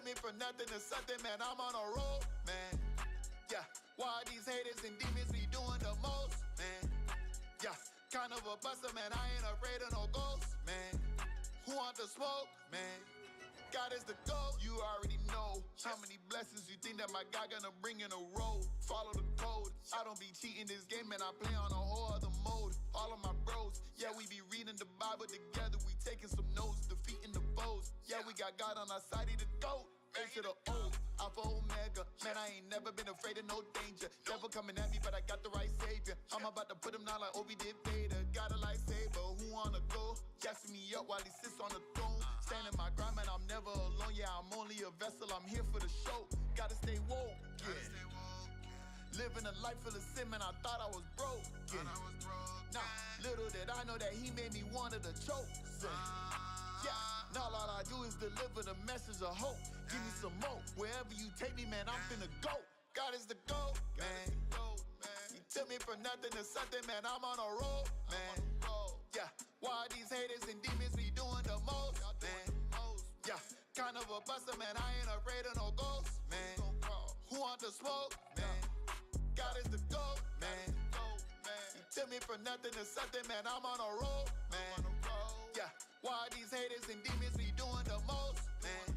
me from nothing to something, man, I'm on a roll, man. Yeah, why these haters and demons be doing the most, man? Yeah, kind of a buster, man, I ain't afraid of no ghosts, man. Who want the smoke, man? God is the GOAT, you already know. How many blessings you think that my God gonna bring in a row? Follow the code, I don't be cheating this game, man, I play on a whole other mode. All of my bros, yeah, we be reading the Bible together, we taking some notes, defeating the foes. Yeah, we got God on our side, he the GOAT. A to the O, Alpha Omega. Man, I ain't never been afraid of no danger. Devil coming at me, but I got the right savior. I'm about to put him down like Obi did Vader. Got a lightsaber, who wanna go? Gassing me up while he sits on the throne. Standing my grind, man, I'm never alone. Yeah, I'm only a vessel, I'm here for the show. Gotta stay woke, yeah. Living a life full of sin, man, I thought I was broke, yeah. Nah, little did I know that he made me one of the chokes, yeah. Now all I do is deliver the message of hope. Give me some more. Wherever you take me, man, I'm finna go. God is the GOAT, man. He took me from nothing to something, man. I'm on a roll, man. Yeah, why these haters and demons be doing the most, man? Yeah, kind of a buster, man. I ain't afraid of no ghosts, man. Who want the smoke, man? God is the GOAT, man. He took me from nothing to something, man. I'm on a roll, man. Yeah, why these haters and demons be doing the most, man?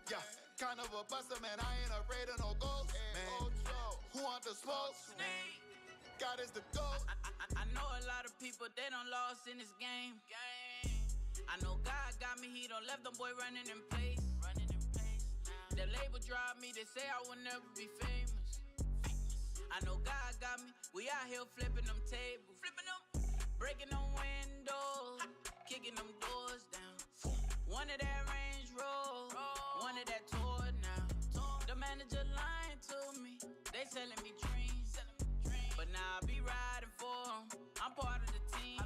Yeah, kind of a buster, man. I ain't afraid of no ghosts, man. Who want the smoke? God is the GOAT. I know a lot of people, they done lost in this game. I know God got me, he done left them boy running in place. The label drive me, they say I will never be famous. I know God got me, we out here flipping them tables. Breaking them windows, kicking them doors down. One of that Range Rover, one of that tour now. The manager lying to me, they selling me dreams. But now I be riding for them, I'm part of the team.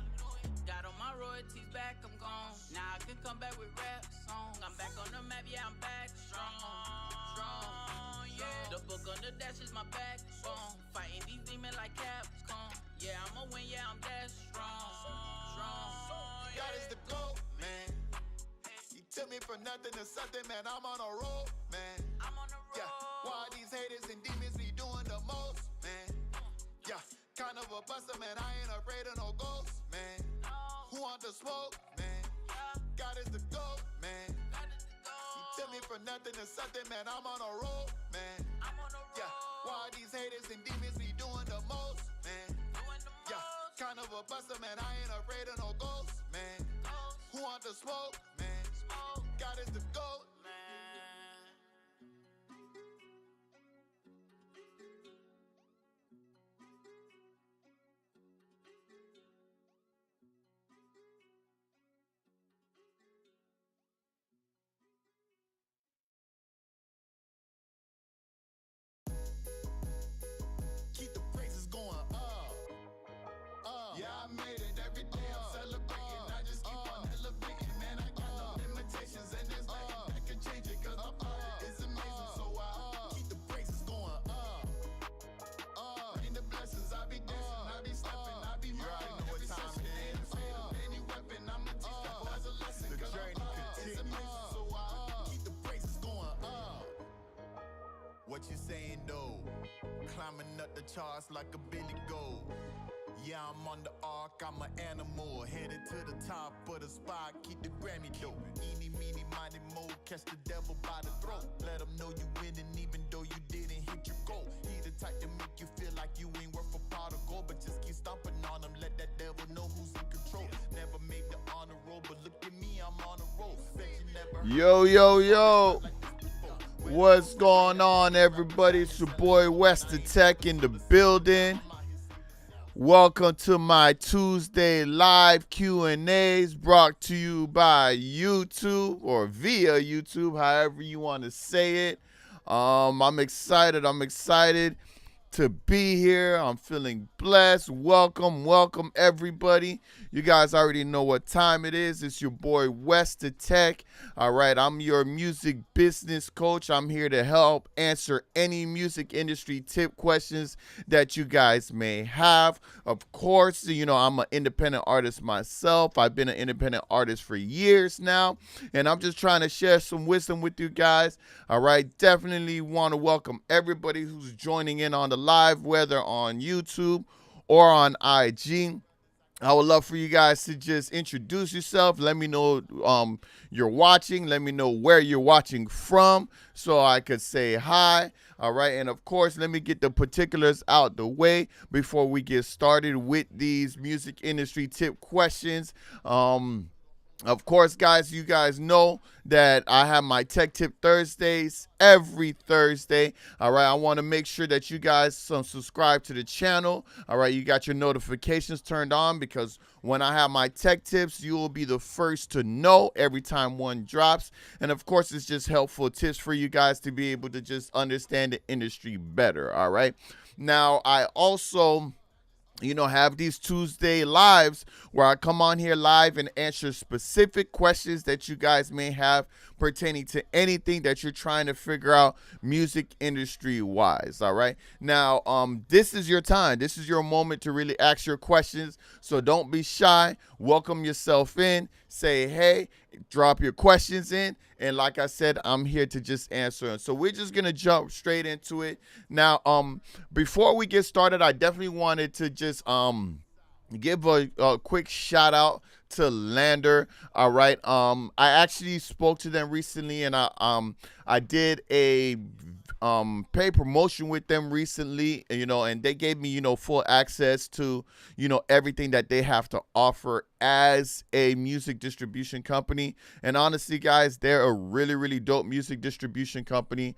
Got all my royalties back, I'm gone. Now I can come back with rap songs. I'm back on the map, yeah, I'm back strong, yeah. The book on the dash is my backbone. Fighting these demons like Capcom. Yeah, I'ma win, yeah, I'm that strong. God is the GOAT, man. He took me from nothing to something, man. I'm on a roll, man. I'm on the road. Yeah, why these haters and demons be doing the most, man? Yeah, kind of a buster, man. I ain't afraid of no ghosts, man. Who want the smoke, man? God is the GOAT, man. He took me from nothing to something, man. I'm on a roll, man. I'm on the road. Yeah, why these haters and demons be doing the most, man? Yeah, kind of a buster, man. I ain't afraid of no ghosts, man. Who want the smoke, man? God is the GOAT. Keep the praises going up. Yeah, I made it every day. I'm celebrating. I just keep on elevating. Man, I got no limitations, and there's nothing that can change it. Cause I'm it's amazing. So I keep the praises going up. Ain't the blessings. I be dancing, I be stepping, I be riding. Every session ain't afraid of any weapon. I'ma teach the boys a lesson. The journey continues. It's amazing. So I keep the praises going up. What you saying though? Climbing up the charts like a Billy Goat. Yeah, I'm on the arc, I'm an animal. Headed to the top of the spot, keep the Grammy dope. Eeny, meeny, miny, mo, catch the devil by the throat. Let him know you winning even though you didn't hit your goal. He the type to make you feel like you ain't worth a pot of gold. But just keep stomping on him, let that devil know who's in control. Never made the honor roll, but look at me, I'm on a roll. Bet you never Yo. What's going on, everybody? It's your boy WesTheTech in the building. Welcome to my Tuesday live Q&As brought to you by YouTube or via YouTube, however you want to say it. I'm excited to be here. I'm feeling blessed. Welcome, everybody. You guys already know what time it is. It's your boy WesTheTech. All right, I'm your music business coach. I'm here to help answer any music industry tip questions that you guys may have. Of course, I'm an independent artist myself. I've been an independent artist for years now, and I'm just trying to share some wisdom with you guys. All right, definitely want to welcome everybody who's joining in on the live, whether on YouTube or on IG. I would love for you guys to just introduce yourself. Let me know you're watching. Let me know where you're watching from so I could say hi. All right. And of course, let me get the particulars out the way before we get started with these music industry tip questions. Of course, guys, you guys know that I have my Tech Tip Thursdays every Thursday. All right, I want to make sure that you guys subscribe to the channel. All right, you got your notifications turned on because when I have my tech tips, you will be the first to know every time one drops. And of course, it's just helpful tips for you guys to be able to just understand the industry better. All right, now I also have these Tuesday lives where I come on here live and answer specific questions that you guys may have pertaining to anything that you're trying to figure out music industry wise. All right. Now, this is your time. This is your moment to really ask your questions. So don't be shy. Welcome yourself in. Say, hey, drop your questions in. And like I said, I'm here to just answer them. So we're just going to jump straight into it. Now, before we get started, I definitely wanted to just give a quick shout out to Lander. All right. I actually spoke to them recently, and I did a paid promotion with them recently, and they gave me, full access to, everything that they have to offer as a music distribution company. And honestly, guys, they're a really, really dope music distribution company.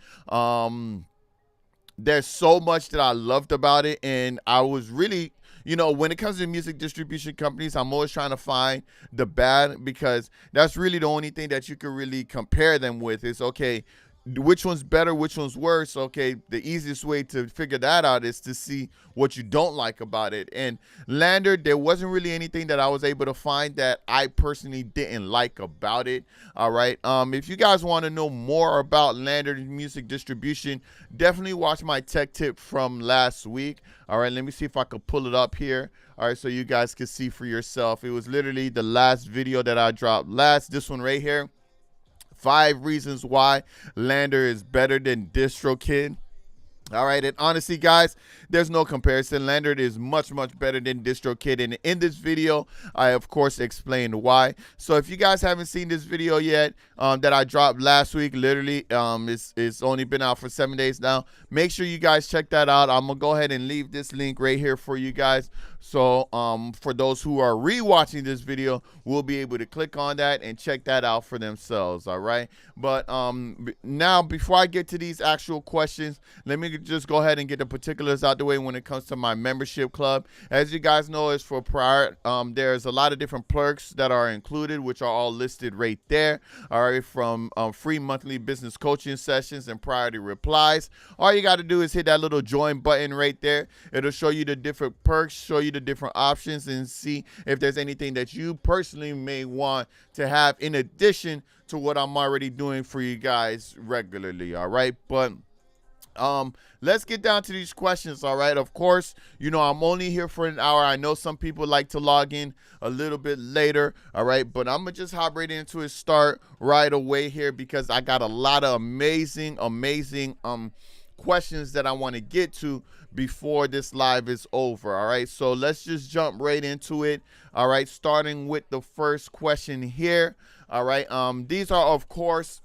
There's so much that I loved about it, and I was really, when it comes to music distribution companies, I'm always trying to find the bad, because that's really the only thing that you can really compare them with is, okay, which one's better, which one's worse. Okay, the easiest way to figure that out is to see what you don't like about it. And Lander, there wasn't really anything that I was able to find that I personally didn't like about it. All right. If you guys want to know more about Lander music distribution, definitely watch my tech tip from last week. All right, let me see if I could pull it up here. All right, so you guys can see for yourself. It was literally the last video that I dropped this one right here. 5 reasons why Lander is better than DistroKid. All right, and honestly, guys, there's no comparison. Lander is much, much better than DistroKid, and in this video, I, of course, explained why. So if you guys haven't seen this video yet that I dropped last week, literally, it's only been out for 7 days now. Make sure you guys check that out. I'm going to go ahead and leave this link right here for you guys. So for those who are rewatching this video, we'll be able to click on that and check that out for themselves, all right? But now, before I get to these actual questions, let me just go ahead and get the particulars out the way when it comes to my membership club. As you guys know, it's for prior. There's a lot of different perks that are included, which are all listed right there. All right, from free monthly business coaching sessions and priority replies. All you got to do is hit that little join button right there. It'll show you the different perks, show you the different options, and see if there's anything that you personally may want to have in addition to what I'm already doing for you guys regularly. All right, but let's get down to these questions. All right, of course, I'm only here for an hour. I know some people like to log in a little bit later. All right, but I'm gonna just hop right into it, start right away here, because I got a lot of amazing questions that I want to get to before this live is over. All right, so let's just jump right into it. All right, starting with the first question here. All right, these are, of course,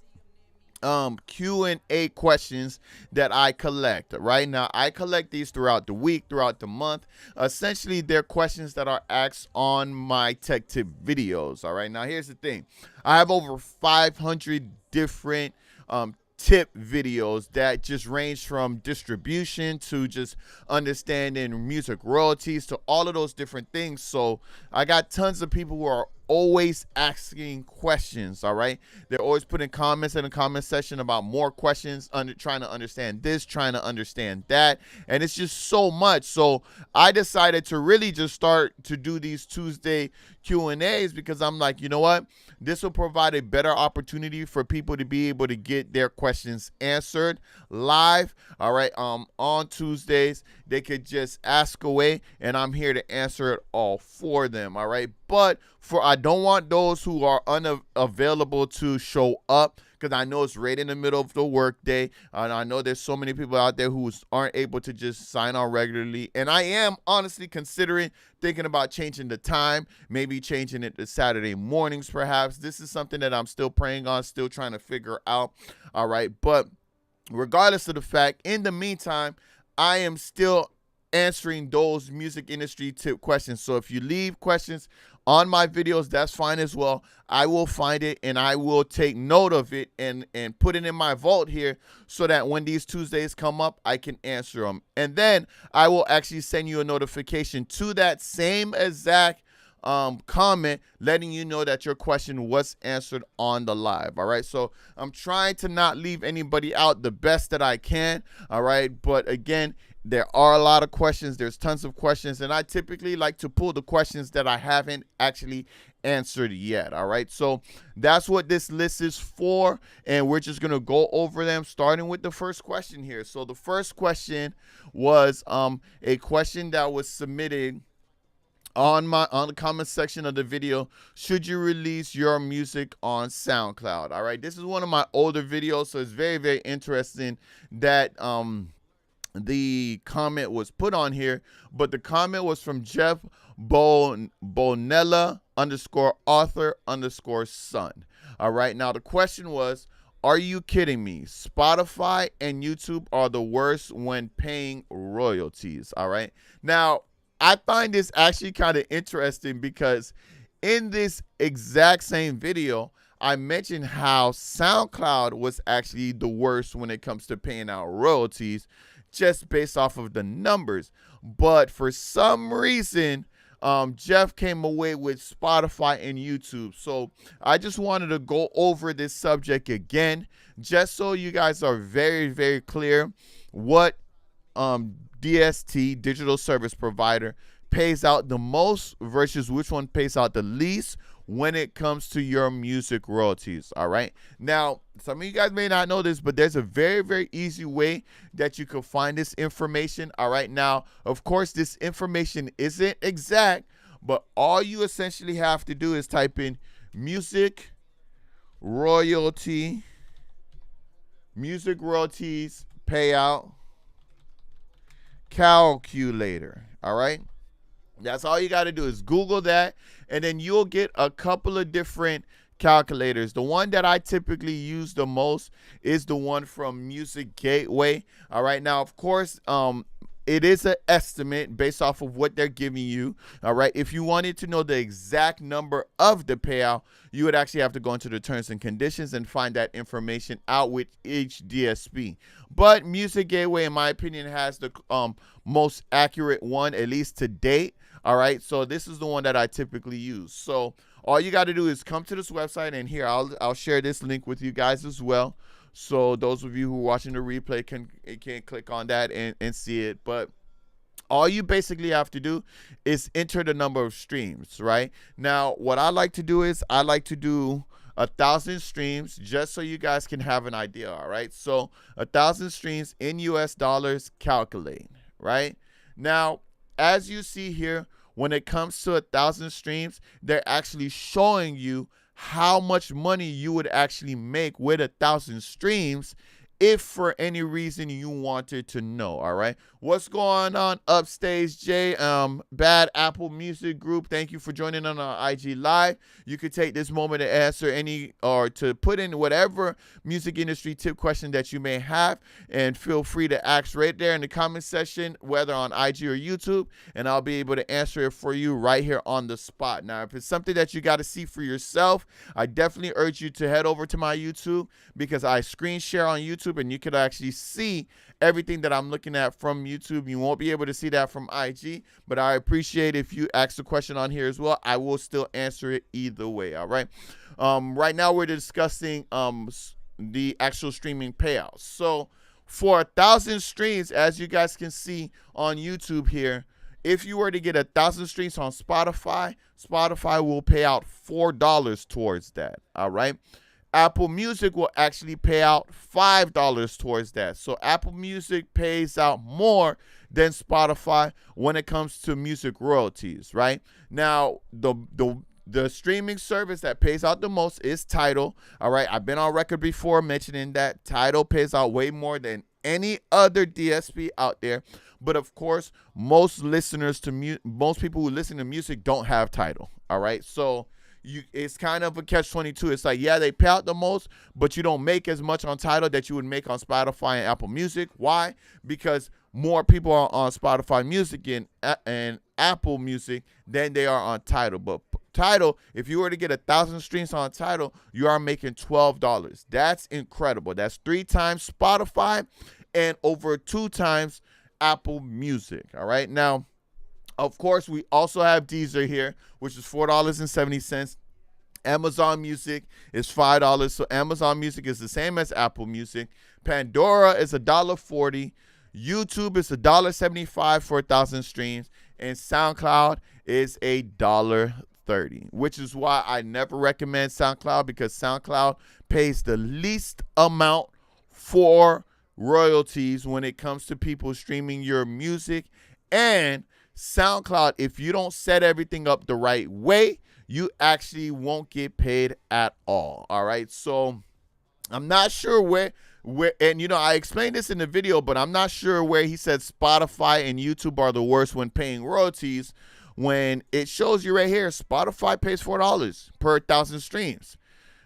Q&A questions that I collect. Right now, I collect these throughout the week, throughout the month. Essentially, they're questions that are asked on my tech tip videos. All right, now here's the thing. I have over 500 different tip videos that just range from distribution to just understanding music royalties to all of those different things. So I got tons of people who are always asking questions, all right? They're always putting comments in the comment section about more questions, trying to understand this, trying to understand that, and it's just so much. So I decided to really just start to do these Tuesday Q&As because I'm like, you know what? This will provide a better opportunity for people to be able to get their questions answered live, all right? On Tuesdays, they could just ask away, and I'm here to answer it all for them, all right? But I don't want those who are unavailable to show up, because I know it's right in the middle of the workday, and I know there's so many people out there who aren't able to just sign on regularly. And I am honestly thinking about changing the time, maybe changing it to Saturday mornings perhaps. This is something that I'm still praying on, still trying to figure out, all right? But regardless of the fact, in the meantime, I am still answering those music industry tip questions. So if you leave questions on my videos, that's fine as well. I will find it and I will take note of it and put it in my vault here so that when these Tuesdays come up, I can answer them. And then I will actually send you a notification to that same exact comment letting you know that your question was answered on the live. All right, so I'm trying to not leave anybody out the best that I can. All right, but again, there are a lot of questions. There's tons of questions, and I typically like to pull the questions that I haven't actually answered yet. All right, so that's what this list is for, and we're just gonna go over them, starting with the first question here. So the first question was a question that was submitted on the comment section of the video. Should you release your music on SoundCloud? All right, this is one of my older videos, so it's very, very interesting that the comment was put on here, but the comment was from Jeff Bonella _author_son. All right, now the question was, are you kidding me? Spotify and YouTube are the worst when paying royalties. All right, now I find this actually kind of interesting because in this exact same video, I mentioned how SoundCloud was actually the worst when it comes to paying out royalties, just based off of the numbers. But for some reason, Jeff came away with Spotify and YouTube. So I just wanted to go over this subject again, just so you guys are very, very clear what DST, digital service provider, pays out the most versus which one pays out the least when it comes to your music royalties. All right, now some of you guys may not know this, but there's a very, very easy way that you can find this information. All right, now of course this information isn't exact, but all you essentially have to do is type in music royalties payout calculator. All right, that's all you got to do is Google that, and then you'll get a couple of different calculators. The one that I typically use the most is the one from Music Gateway. All right, now of course it is an estimate based off of what they're giving you. All right, if you wanted to know the exact number of the payout, you would actually have to go into the terms and conditions and find that information out with each DSP. But Music Gateway, in my opinion, has the most accurate one, at least to date. All right, so this is the one that I typically use. So all you got to do is come to this website, and here I'll share this link with you guys as well. So those of you who are watching the replay can click on that and see it. But all you basically have to do is enter the number of streams, right? Now, what I like to do is I like to do 1,000 streams, just so you guys can have an idea. All right, so 1,000 streams in US dollars, calculate, right? Now, as you see here, when it comes to 1,000 streams, they're actually showing you how much money you would actually make with 1,000 streams if for any reason you wanted to know. All right, what's going on upstage, Jay? Bad Apple Music Group, thank you for joining on our IG live. You could take this moment to answer any or to put in whatever music industry tip question that you may have, and feel free to ask right there in the comment section, whether on IG or YouTube, and I'll be able to answer it for you right here on the spot. Now, if it's something that you got to see for yourself, I definitely urge you to head over to my YouTube, because I screen share on YouTube YouTube, and you could actually see everything that I'm looking at from YouTube. You won't be able to see that from IG, but I appreciate if you ask a question on here as well. I will still answer it either way, all right? Right now we're discussing the actual streaming payouts. So for 1,000 streams, as you guys can see on YouTube here, if you were to get 1,000 streams on Spotify, Spotify will pay out $4 towards that, all right? Apple Music will actually pay out $5 towards that. So Apple Music pays out more than Spotify when it comes to music royalties, right? Now, the streaming service that pays out the most is Tidal, all right? I've been on record before mentioning that Tidal pays out way more than any other DSP out there. But of course, most people who listen to music don't have Tidal, all right? So it's kind of a catch-22. It's like, yeah, they pay out the most, but you don't make as much on Tidal that you would make on Spotify and Apple Music. Why? Because more people are on Spotify Music and Apple Music than they are on Tidal. But Tidal, if you were to get 1,000 streams on Tidal, you are making $12. That's incredible. That's 3 times Spotify and over 2 times Apple Music. All right. Now, of course, we also have Deezer here, which is $4.70. Amazon Music is $5. So Amazon Music is the same as Apple Music. Pandora is $1.40. YouTube is $1.75 for 1,000 streams. And SoundCloud is $1.30, which is why I never recommend SoundCloud, because SoundCloud pays the least amount for royalties when it comes to people streaming your music. And SoundCloud, if you don't set everything up the right way, you actually won't get paid at all. All right. So I'm not sure where, and I explained this in the video, but I'm not sure where he said Spotify and YouTube are the worst when paying royalties, when it shows you right here, Spotify pays $4 per 1,000 streams.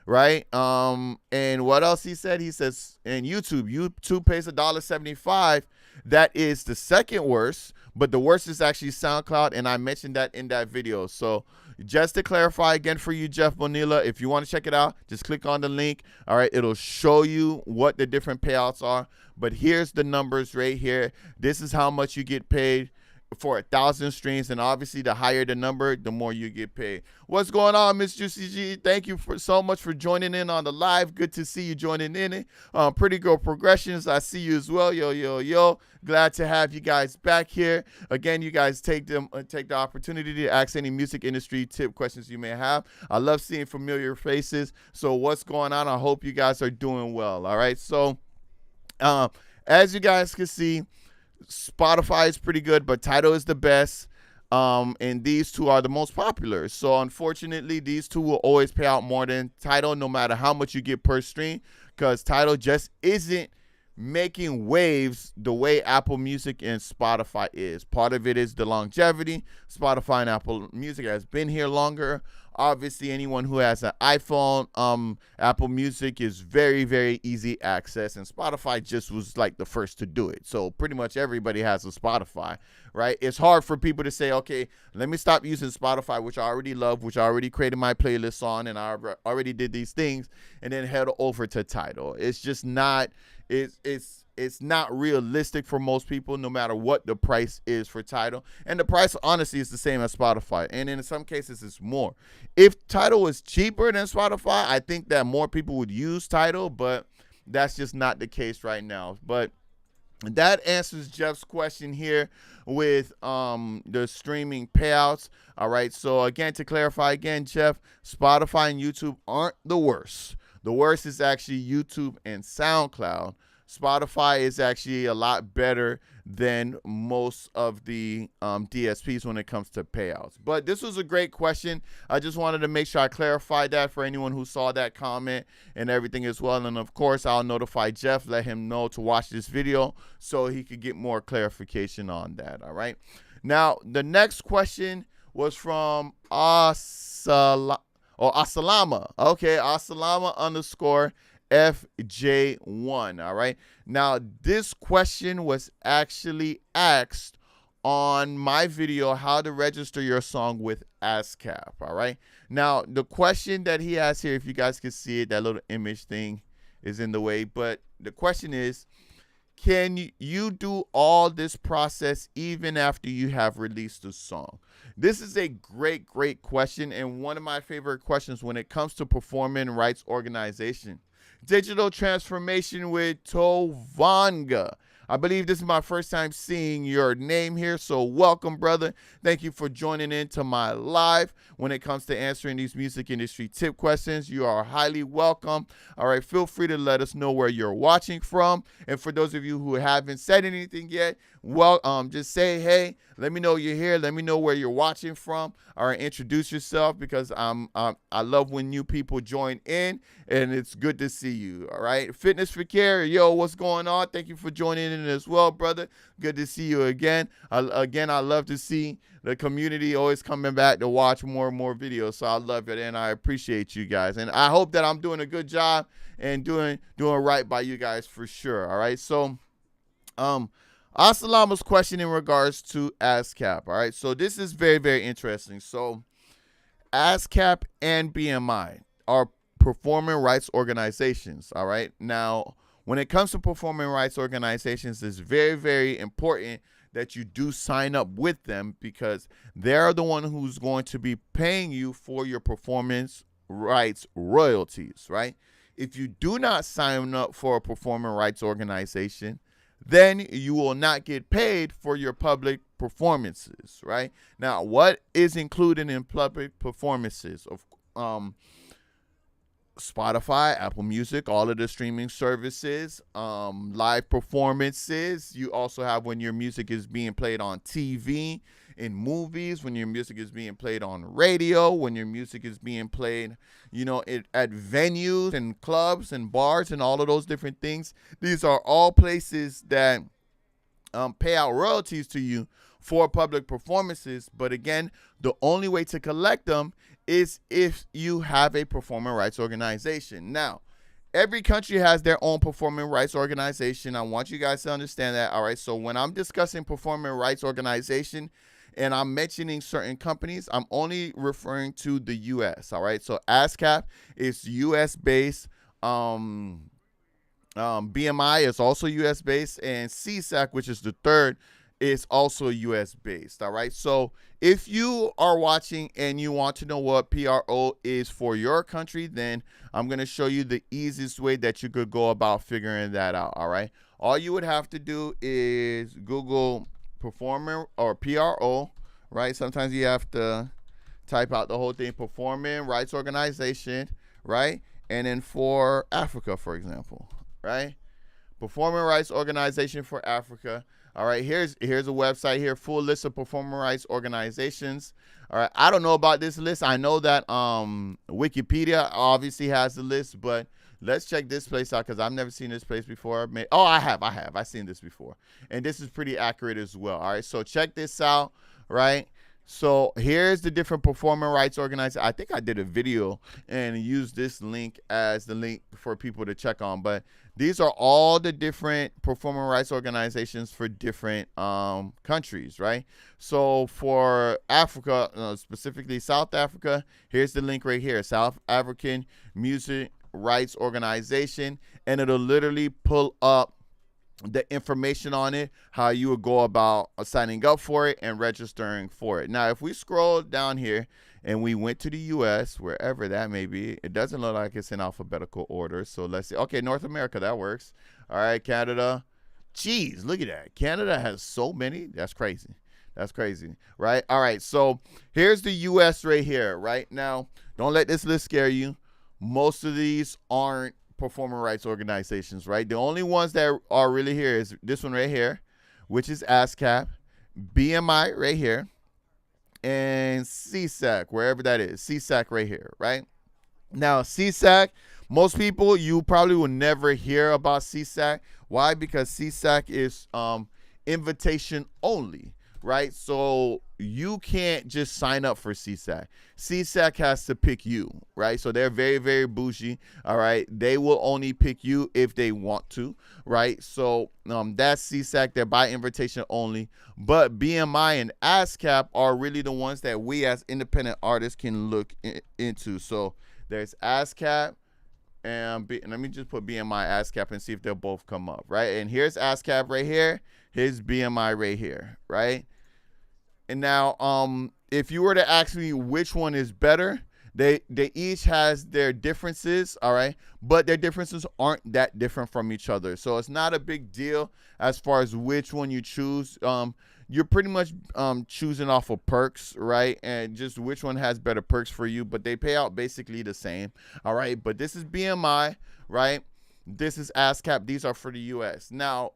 Right. And what else he said? He says, and YouTube pays $1.75. That is the second worst, but the worst is actually SoundCloud, and I mentioned that in that video. So just to clarify again for you, Jeff Bonilla, if you want to check it out, just click on the link. All right, it'll show you what the different payouts are. But here's the numbers right here. This is how much you get paid for 1,000 streams, and obviously the higher the number, the more you get paid. What's going on, Miss Juicy G? Thank you so much for joining in on the live. Good to see you joining in. Pretty Girl Progressions, I see you as well. Yo. Glad to have you guys back here. Again, you guys take the opportunity to ask any music industry tip questions you may have. I love seeing familiar faces. So what's going on? I hope you guys are doing well. All right. So as you guys can see, Spotify is pretty good, but Tidal is the best. And these two are the most popular. So unfortunately, these two will always pay out more than Tidal, no matter how much you get per stream, because Tidal just isn't making waves the way Apple Music and Spotify is. Part of it is the longevity. Spotify and Apple Music has been here longer. Obviously, anyone who has an iPhone, Apple Music is very, very easy access, and Spotify just was like the first to do it. So pretty much everybody has a Spotify, right? It's hard for people to say, okay, let me stop using Spotify, which I already love, which I already created my playlists on, and I already did these things, and then head over to Tidal. It's just not, it's not realistic for most people, no matter what the price is for Tidal. And the price, honestly, is the same as Spotify. And in some cases, it's more. If Tidal was cheaper than Spotify, I think that more people would use Tidal, but that's just not the case right now. But that answers Jeff's question here with the streaming payouts. All right. So, again, to clarify again, Jeff, Spotify and YouTube aren't the worst. The worst is actually YouTube and SoundCloud. Spotify is actually a lot better than most of the DSPs when it comes to payouts. But this was a great question. I just wanted to make sure I clarified that for anyone who saw that comment and everything as well. And, of course, I'll notify Jeff, let him know to watch this video so he could get more clarification on that. All right. Now, the next question was from Asalama. Okay, Asalama _ FJ1. All right. Now, this question was actually asked on my video, how to register your song with ASCAP. All right. Now, the question that he has here, if you guys can see it, that little image thing is in the way, but the question is, can you do all this process even after you have released a song? This is a great, great question, and one of my favorite questions when it comes to performing rights organization. Digital transformation with Tovanga. I believe this is my first time seeing your name here, so welcome, brother. Thank you for joining into my live. When it comes to answering these music industry tip questions, you are highly welcome. All right, feel free to let us know where you're watching from. And for those of you who haven't said anything yet, well, just say, hey, let me know you're here. Let me know where you're watching from. All right, introduce yourself, because I love when new people join in, and it's good to see you. All right, Fitness for Care, yo, what's going on? Thank you for joining in as well, brother. Good to see you again. I love to see the community always coming back to watch more and more videos, so I love it, and I appreciate you guys, and I hope that I'm doing a good job and doing right by you guys for sure. All right, so Asalama's question in regards to ASCAP. All right, so this is very, very interesting. So ASCAP and BMI are performing rights organizations. All right, now when it comes to performing rights organizations, it's very, very important that you do sign up with them, because they're the one who's going to be paying you for your performance rights royalties, right? If you do not sign up for a performing rights organization, then you will not get paid for your public performances, right? Now, what is included in public performances? Of Spotify, Apple Music, all of the streaming services, live performances. You also have when your music is being played on TV, in movies, when your music is being played on radio, when your music is being played, at venues and clubs and bars and all of those different things. These are all places that pay out royalties to you for public performances. But again, the only way to collect them is if you have a performing rights organization. Now, every country has their own performing rights organization. I want you guys to understand that. All right, so when I'm discussing performing rights organization and I'm mentioning certain companies, I'm only referring to the U.S., all right? So ASCAP is U.S.-based. BMI is also U.S.-based. And CSAC, which is the third, is also U.S.-based, all right? So if you are watching and you want to know what PRO is for your country, then I'm going to show you the easiest way that you could go about figuring that out, all right? All you would have to do is Google performer or PRO, right? Sometimes you have to type out the whole thing, performing rights organization, right? And then for Africa, for example, right? Performing rights organization for Africa. All right, here's a website here, full list of performing rights organizations. All right, I don't know about this list. I know that Wikipedia obviously has the list, but let's check this place out, because I've never seen this place before. I have. I've seen this before. And this is pretty accurate as well. All right, so check this out, right? So here's the different performing rights organizations. I think I did a video and used this link as the link for people to check on. But these are all the different performing rights organizations for different countries, right? So for Africa, specifically South Africa, here's the link right here, South African Music Rights Organization. And it'll literally pull up the information on it, how you would go about signing up for it and registering for it. Now, if we scroll down here and we went to the U.S., wherever that may be, it doesn't look like it's in alphabetical order. So let's see. Okay, North America, that works. All right, Canada. Jeez, look at that. Canada has so many. That's crazy. That's crazy, right? All right, so here's the U.S. right here, right? Now, don't let this list scare you. Most of these aren't performing rights organizations, right? The only ones that are really here is this one right here, which is ASCAP, BMI right here, and CSAC, wherever that is, CSAC right here, right? Now, CSAC, most people, you probably will never hear about CSAC. Why? Because CSAC is invitation only, right? So you can't just sign up for CSAC. CSAC has to pick you, right? So they're very, very bougie, all right? They will only pick you if they want to, right? So that's CSAC. They're by invitation only. But BMI and ASCAP are really the ones that we as independent artists can look into. So there's ASCAP, and let me just put BMI ASCAP and see if they'll both come up, right? And here's ASCAP right here. Here's BMI right here, right? And now, if you were to ask me which one is better, they each has their differences, all right? But their differences aren't that different from each other. So it's not a big deal as far as which one you choose. You're pretty much choosing off of perks, right? And just which one has better perks for you, but they pay out basically the same, all right? But this is BMI, right? This is ASCAP. These are for the US. Now,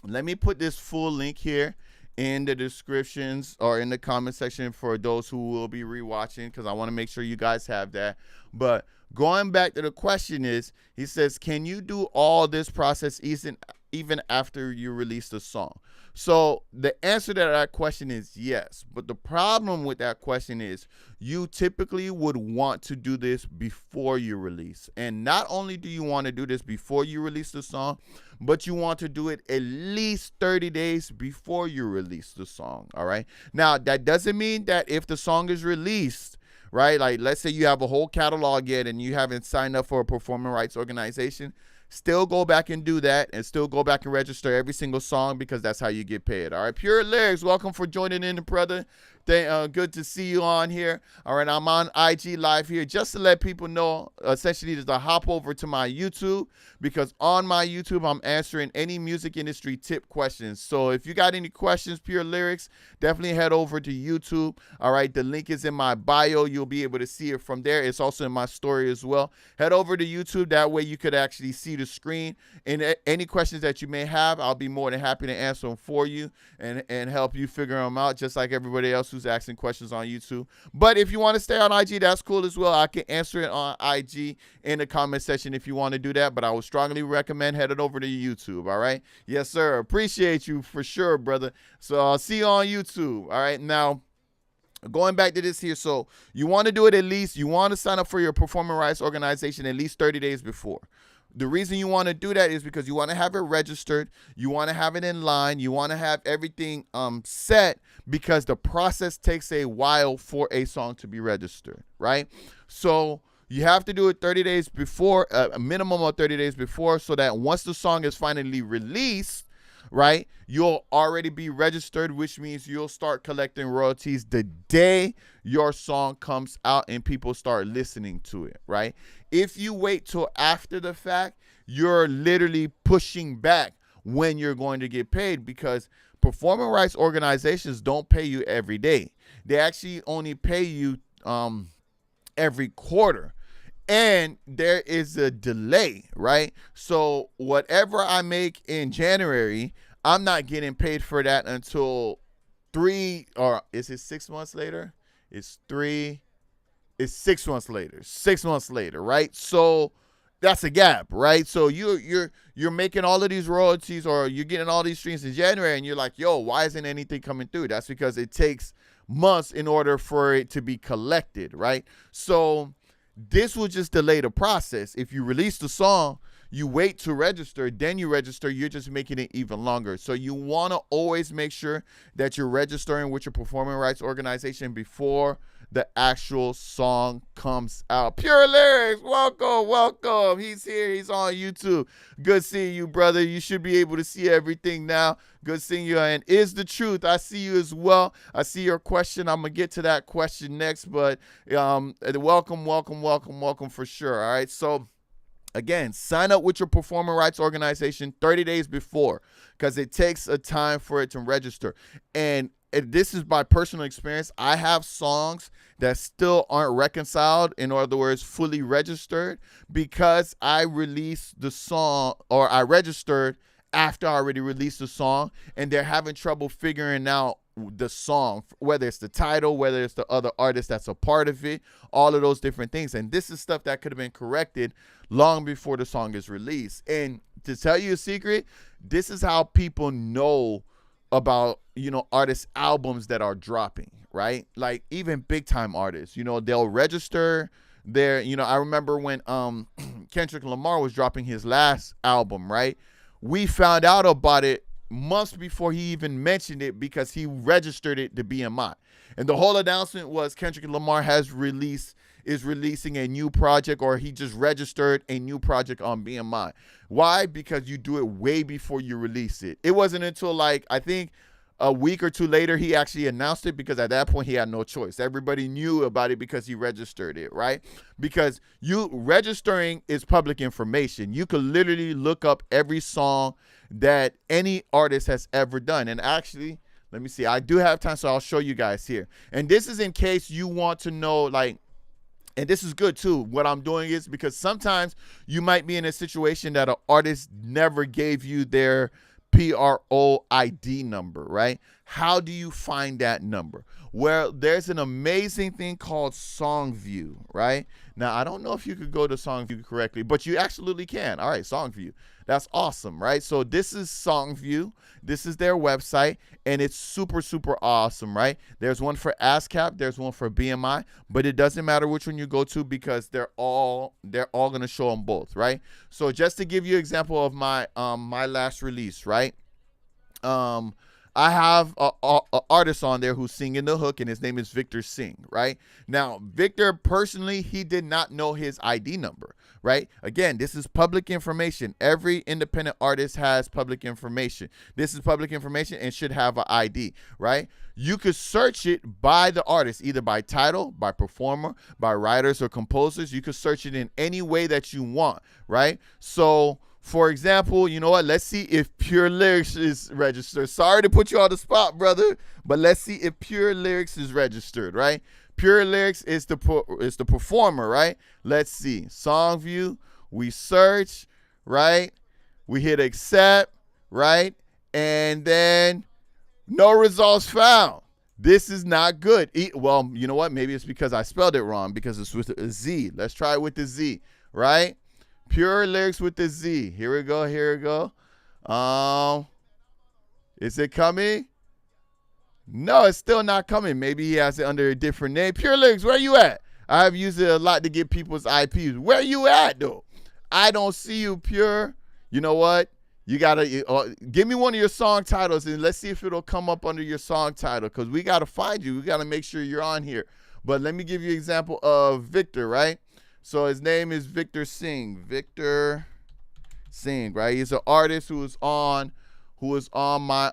let me put this full link here in the descriptions or in the comment section for those who will be rewatching, because I want to make sure you guys have that. But going back to the question is, he says, can you do all this process even after you release the song? So the answer to that question is yes. But the problem with that question is you typically would want to do this before you release. And not only do you want to do this before you release the song, but you want to do it at least 30 days before you release the song, all right? Now, that doesn't mean that if the song is released, right, like let's say you have a whole catalog yet and you haven't signed up for a performing rights organization, still go back and do that and still go back and register every single song, because that's how you get paid. All right, Pure Lyrics, welcome for joining in, brother. Good to see you on here. All right, I'm on IG Live here just to let people know, essentially, to hop over to my YouTube, because on my YouTube, I'm answering any music industry tip questions. So if you got any questions, Pure Lyrics, definitely head over to YouTube. All right, the link is in my bio. You'll be able to see it from there. It's also in my story as well. Head over to YouTube. That way you could actually see the screen. And any questions that you may have, I'll be more than happy to answer them for you and help you figure them out, just like everybody else who's asking questions on YouTube. But if you want to stay on IG, that's cool as well. I can answer it on IG in the comment section if you want to do that. But I would strongly recommend heading over to YouTube. All right. Yes, sir. Appreciate you for sure, brother. So I'll see you on YouTube. All right. Now, going back to this here, so you want to do it at least, you want to sign up for your performing rights organization at least 30 days before. The reason you want to do that is because you want to have it registered, you want to have it in line, you want to have everything set, because the process takes a while for a song to be registered, right? So you have to do it 30 days before, a minimum of 30 days before, so that once the song is finally released, right, you'll already be registered, which means you'll start collecting royalties the day your song comes out and people start listening to it, right? If you wait till after the fact, you're literally pushing back when you're going to get paid, because performing rights organizations don't pay you every day. They actually only pay you every quarter. And there is a delay, right? So whatever I make in January, I'm not getting paid for that until 6 months later? It's 6 months later. 6 months later, right? So that's a gap, right? So you're making all of these royalties, or you're getting all these streams in January, and you're like, yo, why isn't anything coming through? That's because it takes months in order for it to be collected, right? So this will just delay the process. If you release the song, you wait to register, then you register, you're just making it even longer. So you want to always make sure that you're registering with your performing rights organization before the actual song comes out. Pure Lyrics, welcome. He's here. He's on YouTube. Good seeing you, brother. You should be able to see everything now. Good seeing you. And Is the Truth, I see you as well. I see your question. I'm going to get to that question next, but welcome for sure. All right. So again, sign up with your performing rights organization 30 days before, because it takes a time for it to register. And this is by personal experience. I have songs that still aren't reconciled, in other words, fully registered, because I released the song, or I registered after I already released the song, and they're having trouble figuring out the song, whether it's the title, whether it's the other artist that's a part of it, all of those different things. And this is stuff that could have been corrected long before the song is released. And to tell you a secret, this is how people know about, artists' albums that are dropping, right? Like even big time artists, they'll register their, I remember when Kendrick Lamar was dropping his last album, right? We found out about it months before he even mentioned it because he registered it to BMI. And the whole announcement was Kendrick Lamar is releasing a new project, or he just registered a new project on BMI. Why? Because you do it way before you release it. It wasn't until like, I think a week or two later, he actually announced it, because at that point he had no choice. Everybody knew about it because he registered it, right? Because you registering is public information. You could literally look up every song that any artist has ever done. And actually, let me see, I do have time, so I'll show you guys here. And this is in case you want to know, like, and this is good too. What I'm doing is because sometimes you might be in a situation that an artist never gave you their PRO ID number, right? How do you find that number? Well, there's an amazing thing called SongView, right? Now, I don't know if you could go to SongView correctly, but you absolutely can. All right, SongView. That's awesome, right? So this is SongView. This is their website, and it's super, super awesome, right? There's one for ASCAP, there's one for BMI, but it doesn't matter which one you go to because they're all going to show them both, right? So just to give you an example of my my last release, right? I have a artist on there who's singing the hook, and his name is Victor Singh, right? Now, Victor, personally, he did not know his ID number, right? Again, this is public information. Every independent artist has public information. This is public information and should have an ID, right? You could search it by the artist, either by title, by performer, by writers or composers. You could search it in any way that you want, right? So, for example, you know what? Let's see if Pure Lyrics is registered. Sorry to put you on the spot, brother, but let's see if Pure Lyrics is registered, right? Pure Lyrics is the performer, right? Let's see. SongView, we search, right? We hit accept, right? And then no results found. This is not good. Well, you know what? Maybe it's because I spelled it wrong, because it's with a Z. Let's try it with the Z, right? Pure Lyrics with the Z. Here we go. Here we go. Is it coming? No, it's still not coming. Maybe he has it under a different name. Pure Lyrics, where you at? I have used it a lot to get people's IPs. Where you at, though? I don't see you, Pure. You know what? You got to give me one of your song titles, and let's see if it'll come up under your song title, because we got to find you. We got to make sure you're on here. But let me give you an example of Victor, right? So his name is Victor Singh. Victor Singh, right? He's an artist who is on my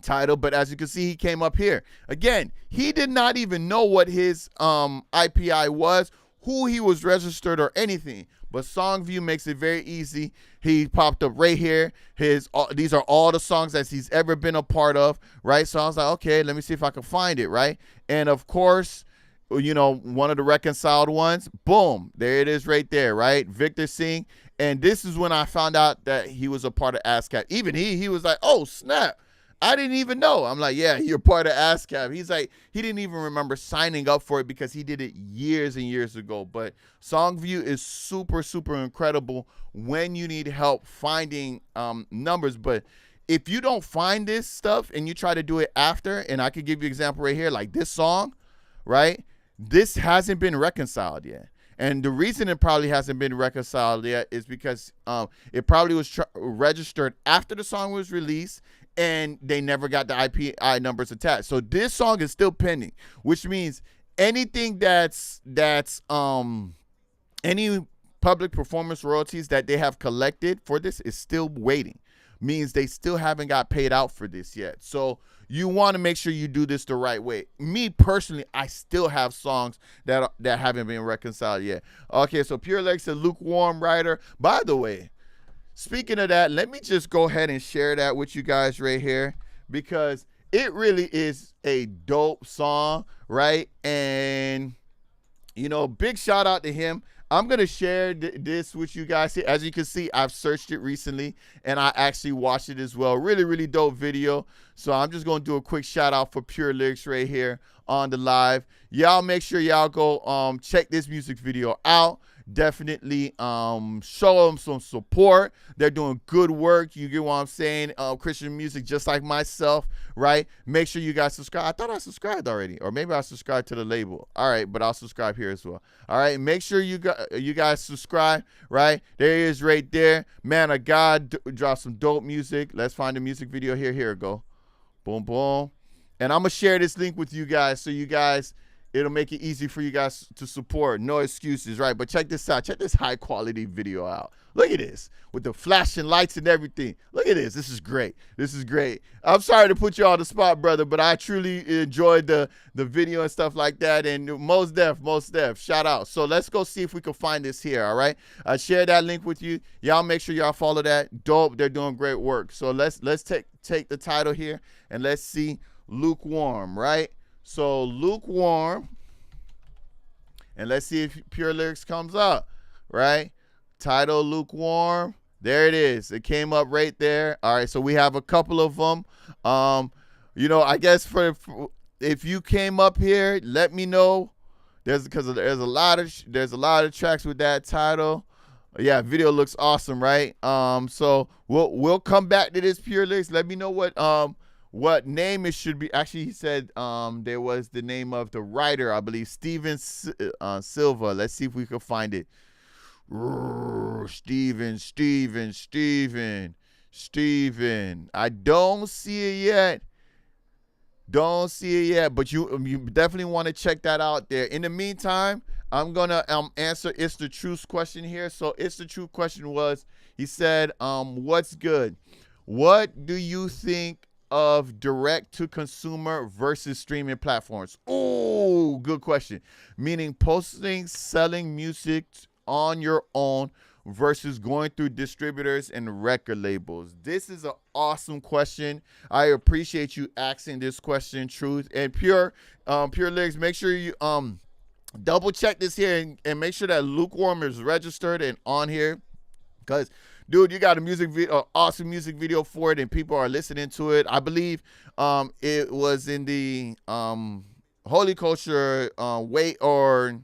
title, but as you can see, he came up here. Again, he did not even know what his IPI was, who he was registered, or anything. But SongView makes it very easy. He popped up right here. These are all the songs that he's ever been a part of, right? So I was like, okay, let me see if I can find it, right? And of course, you know, one of the reconciled ones, boom, there it is right there, right? Victor Singh. And this is when I found out that he was a part of ASCAP. Even he was like, oh, snap. I didn't even know. I'm like, yeah, you're part of ASCAP. He's like, he didn't even remember signing up for it because he did it years and years ago. But SongView is super, super incredible when you need help finding numbers. But if you don't find this stuff and you try to do it after, and I could give you an example right here, like this song, right? This hasn't been reconciled yet. And the reason it probably hasn't been reconciled yet is because it probably was registered after the song was released, and they never got the IPI numbers attached. So this song is still pending, which means anything that's any public performance royalties that they have collected for this is still waiting. Means they still haven't got paid out for this yet. So you want to make sure you do this the right way. Me personally, I still have songs that haven't been reconciled yet. Okay, so Pure Lyrics, a lukewarm writer. By the way, speaking of that, let me just go ahead and share that with you guys right here, because it really is a dope song, right? And, you know, big shout out to him. I'm going to share this with you guys. As you can see, I've searched it recently, and I actually watched it as well. Really, really dope video. So I'm just going to do a quick shout out for Pure Lyrics right here on the live. Y'all make sure y'all go check this music video out. Definitely show them some support. They're doing good work. You get what I'm saying? Christian music, just like myself, right? Make sure you guys subscribe. I thought I subscribed already, or maybe I subscribed to the label. All right, but I'll subscribe here as well. All right, make sure you guys subscribe, right? There he is right there. Man of God, drop some dope music. Let's find the music video here. Here we go. Boom, boom. And I'm going to share this link with you guys so you guys, it'll make it easy for you guys to support. No excuses, right? But check this out. Check this high quality video out. Look at this with the flashing lights and everything. Look at this. This is great. This is great. I'm sorry to put you on the spot, brother, but I truly enjoyed the video and stuff like that. And most def. Shout out. So let's go see if we can find this here, all right? I shared that link with you. Y'all make sure y'all follow that. Dope. They're doing great work. So let's take the title here and let's see lukewarm, right? So lukewarm, and let's see if Pure Lyrics comes up, right? Title lukewarm. There it is. It came up right there. All right, so we have a couple of them. You know, I guess for if you came up here, let me know. There's a lot of tracks with that title. Yeah, video looks awesome, right? So we'll come back to this Pure Lyrics. Let me know what name it should be. Actually, he said there was the name of the writer, I believe, Steven Silva. Let's see if we can find it. Steven. I don't see it yet. But you definitely want to check that out there. In the meantime, I'm gonna answer It's the Truth question here. So It's the Truth question was, he said, what's good? What do you think of direct to consumer versus streaming platforms? Oh, good question. Meaning posting, selling music on your own versus going through distributors and record labels. This is an awesome question. I appreciate you asking this question, Truth. And Pure Lyrics, make sure you double check this here and make sure that lukewarm is registered and on here, because dude, you got a music video, awesome music video for it, and people are listening to it. I believe it was in the Holy Culture weight or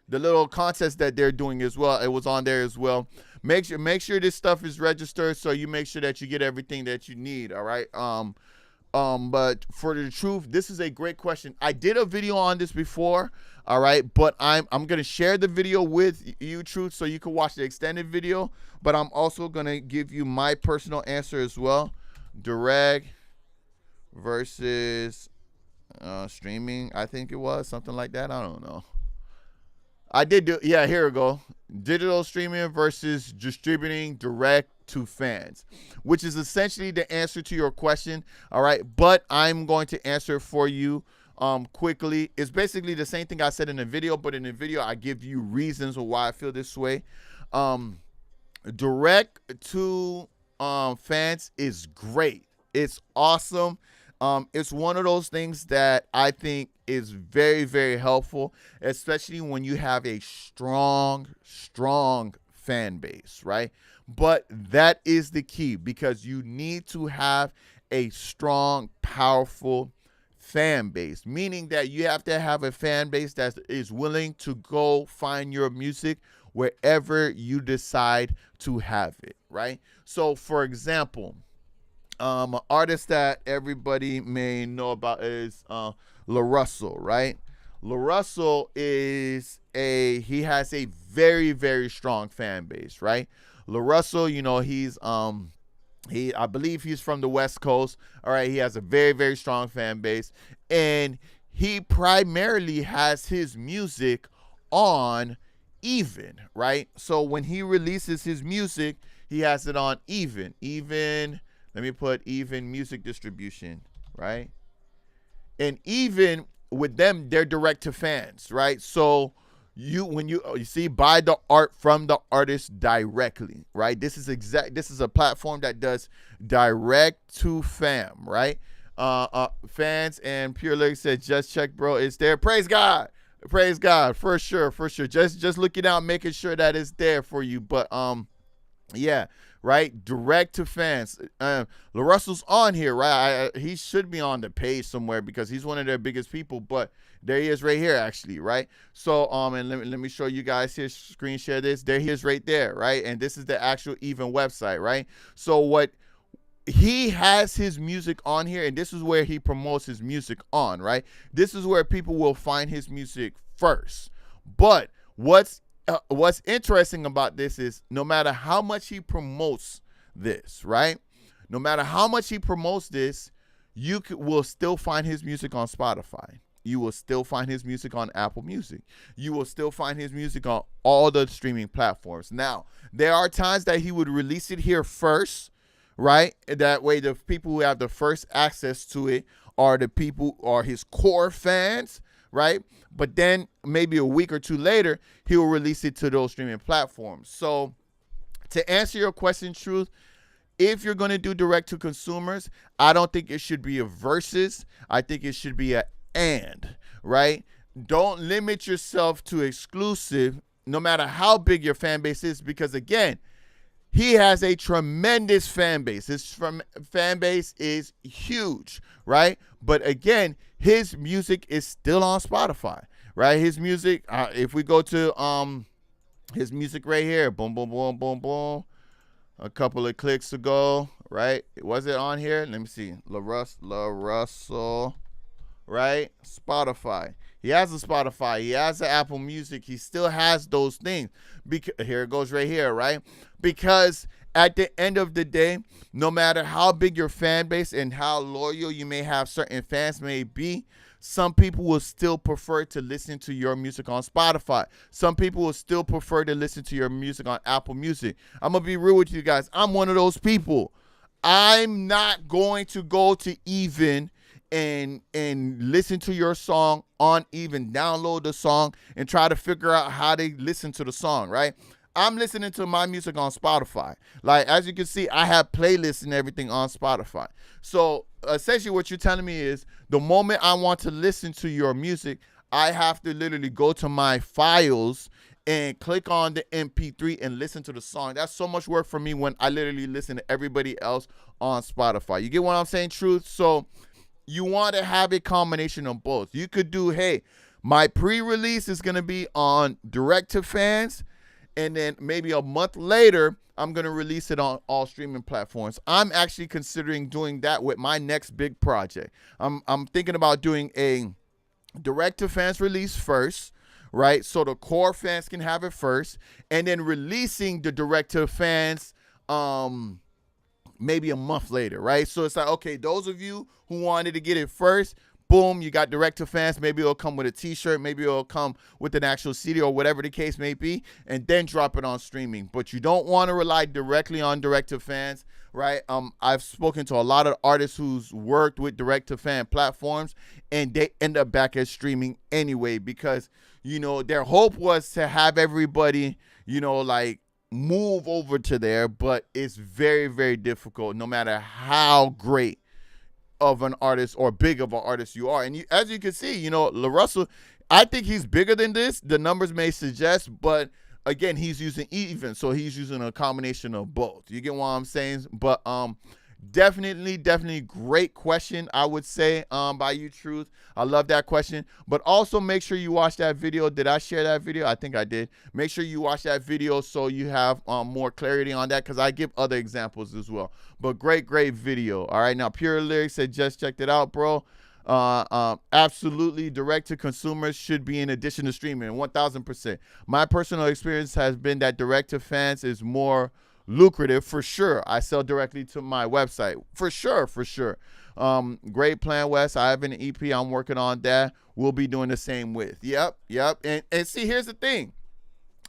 the little contest that they're doing as well. It was on there as well. Make sure this stuff is registered so you make sure that you get everything that you need. All right. But for the truth, this is a great question. I did a video on this before. All right, but I'm gonna share the video with you, Truth, so you can watch the extended video. But I'm also gonna give you my personal answer as well. Direct versus streaming, I think it was something like that. I don't know. I did do, yeah, here we go. Digital streaming versus distributing direct to fans, which is essentially the answer to your question. All right, but I'm going to answer for you quickly. It's basically the same thing I said in the video, but in the video I give you reasons why I feel this way. Direct to fans is great. It's awesome. It's one of those things that I think is very, very helpful, especially when you have a strong fan base, right? But that is the key, because you need to have a strong, powerful fan base, meaning that you have to have a fan base that is willing to go find your music wherever you decide to have it, right? So, for example, an artist that everybody may know about is La Russell, right? La Russell he has a very, very strong fan base, right? La Russell, you know, I believe he's from the West Coast. All right, he has a very, very strong fan base, and he primarily has his music on Even, right? So when he releases his music, he has it on Even. Let me put Even music distribution, right? And Even with them, they're direct to fans, right? So when you see, buy the art from the artist directly, right? This is a platform that does direct to fam, right? Fans. And Pure Lyrics said, just check, bro, it's there. Praise God for sure. Just looking out, making sure that it's there for you. But yeah, right, direct to fans. La Russell's on here, right? He should be on the page somewhere because he's one of their biggest people, but there he is right here, actually, right? So and let me show you guys here, screen share this. There he is right there, right? And this is the actual Even website, right? So he has his music on here, and this is where he promotes his music on, right? This is where people will find his music first. But what's interesting about this is no matter how much he promotes this, right? No matter how much he promotes this, will still find his music on Spotify. You will still find his music on Apple Music. You will still find his music on all the streaming platforms. Now, there are times that he would release it here first, right? That way, the people who have the first access to it are the people, are his core fans, right? But then maybe a week or two later, he will release it to those streaming platforms. So to answer your question, Truth, if you're going to do direct to consumers, I don't think it should be a versus. I think it should be a and, right? Don't limit yourself to exclusive, no matter how big your fan base is, because again, he has a tremendous fan base. His fan base is huge, right? But again, his music is still on Spotify, right? His music, if we go to his music right here, boom, boom, boom, boom, boom, a couple of clicks ago, right? Was it on here? Let me see. La Russell, right? Spotify. He has a Spotify. He has the Apple Music. He still has those things. Here it goes right here, right? Because at the end of the day, no matter how big your fan base and how loyal you may have certain fans may be, some people will still prefer to listen to your music on Spotify. Some people will still prefer to listen to your music on Apple Music. I'm going to be real with you guys. I'm one of those people. I'm not going to go to Even and listen to your song on Even, download the song and try to figure out how they listen to the song, right? I'm listening to my music on Spotify. Like, as you can see, I have playlists and everything on Spotify. So essentially what you're telling me is the moment I want to listen to your music, I have to literally go to my files and click on the MP3 and listen to the song. That's so much work for me when I literally listen to everybody else on Spotify. You get what I'm saying, Truth? So you want to have a combination of both. You could do, hey, my pre-release is going to be on direct to fans, and then maybe a month later, I'm going to release it on all streaming platforms. I'm actually considering doing that with my next big project. I'm thinking about doing a direct to fans release first, right? So the core fans can have it first, and then releasing the direct to fans maybe a month later, right? So it's like, okay, those of you who wanted to get it first, boom, you got direct to fans. Maybe it'll come with a t-shirt. Maybe it'll come with an actual CD or whatever the case may be, and then drop it on streaming. But you don't want to rely directly on direct to fans, right? I've spoken to a lot of artists who's worked with direct to fan platforms, and they end up back at streaming anyway, because, you know, their hope was to have everybody, you know, like, move over to there, but it's very, very difficult no matter how great of an artist or big of an artist you are. And as you can see, you know, La Russell, I think he's bigger than this. The numbers may suggest, but again, he's using Even, so he's using a combination of both. You get what I'm saying? But definitely great question, I would say, by you, Truth. I love that question. But also make sure you watch that video. Did I share that video? I think I did. Make sure you watch that video so you have more clarity on that, because I give other examples as well. But great video. All right, now Pure Lyrics said just checked it out, bro. Absolutely, direct to consumers should be in addition to streaming, 1000%. My personal experience has been that direct to fans is more lucrative for sure. I sell directly to my website for sure. Great plan, Wes. I have an EP. I'm working on that. We'll be doing the same with. Yep. And see, here's the thing.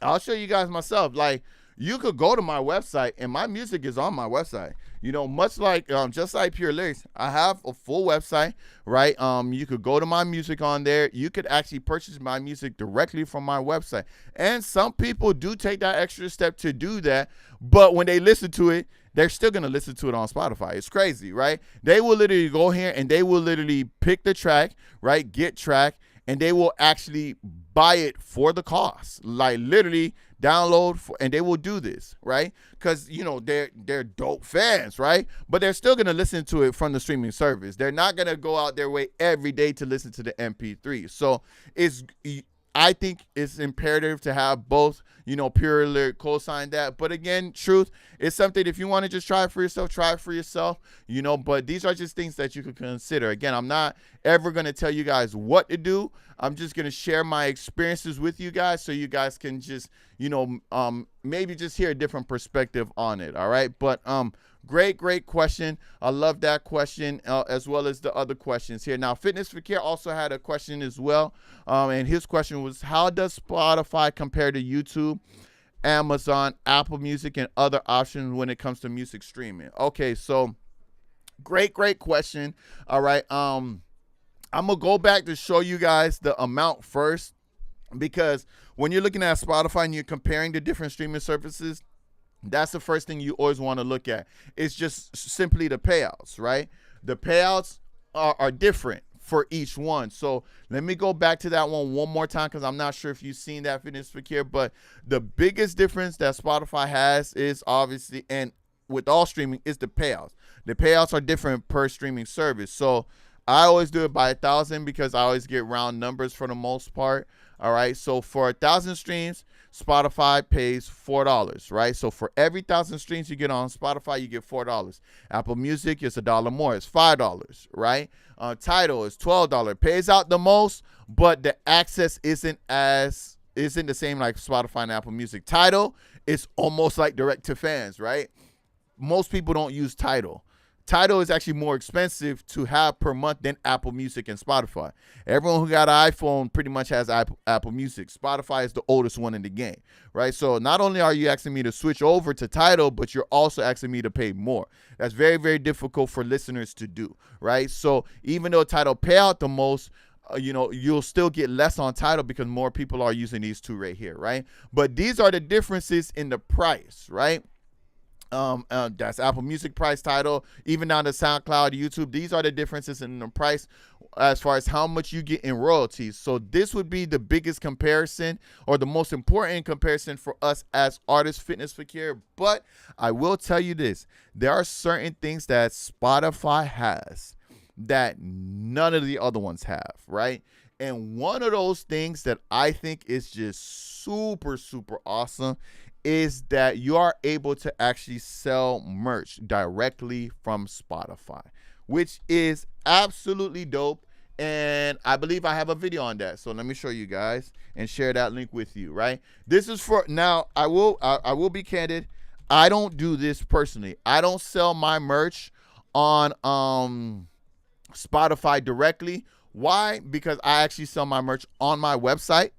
I'll show you guys myself. Like, you could go to my website, and my music is on my website. You know, much like, just like Pure Lyrics, I have a full website, right? You could go to my music on there. You could actually purchase my music directly from my website. And some people do take that extra step to do that, but when they listen to it, they're still going to listen to it on Spotify. It's crazy, right? They will literally go here and they will literally pick the track, right? Get track, and they will actually buy it for the cost. Like, literally download and they will do this, right? Because, you know, they're dope fans, right? But they're still going to listen to it from the streaming service. They're not going to go out their way every day to listen to the MP3. So I think it's imperative to have both, Pure Lyric co-sign that. But again, truth, it's something, if you want to just try it for yourself, try it for yourself, but these are just things that you could consider. Again, I'm not ever going to tell you guys what to do. I'm just going to share my experiences with you guys so you guys can just, maybe just hear a different perspective on it. All right. But, great question. I love that question, as well as the other questions here. Now, Fitness for Care also had a question as well. And his question was, how does Spotify compare to YouTube, Amazon, Apple Music, and other options when it comes to music streaming? Okay, so great question. All right. I'm going to go back to show you guys the amount first, because when you're looking at Spotify and you're comparing the different streaming services, that's the first thing you always want to look at. It's just simply the payouts, right? The payouts are different for each one. So let me go back to that one more time, because I'm not sure if you've seen that, Fitness for Care. But the biggest difference that Spotify has is obviously, and with all streaming, is the payouts. The payouts are different per streaming service. So I always do it by 1,000 because I always get round numbers for the most part. All right. So for 1,000 streams, Spotify pays $4, right? So for every 1,000 streams you get on Spotify, you get $4. Apple Music is $1 more. It's $5, right? Tidal is $12. Pays out the most, but the access isn't the same like Spotify and Apple Music. Tidal is almost like direct to fans, right? Most people don't use Tidal. Tidal is actually more expensive to have per month than Apple Music and Spotify. Everyone who got an iPhone pretty much has Apple Music. Spotify is the oldest one in the game, right? So not only are you asking me to switch over to Tidal, but you're also asking me to pay more. That's very, very difficult for listeners to do, right? So even though Tidal pay out the most, you'll still get less on Tidal because more people are using these two right here, right? But these are the differences in the price, right? That's Apple Music price, Tidal, even down to SoundCloud, YouTube. These are the differences in the price as far as how much you get in royalties. So this would be the biggest comparison, or the most important comparison for us as artists, Fitness for Care. But I will tell you this, there are certain things that Spotify has that none of the other ones have, right? And one of those things that I think is just super, super awesome is that you are able to actually sell merch directly from Spotify, which is absolutely dope. And I believe I have a video on that. So let me show you guys and share that link with you, right? This is for, now I will be candid. I don't do this personally. I don't sell my merch on Spotify directly. Why? Because I actually sell my merch on my website,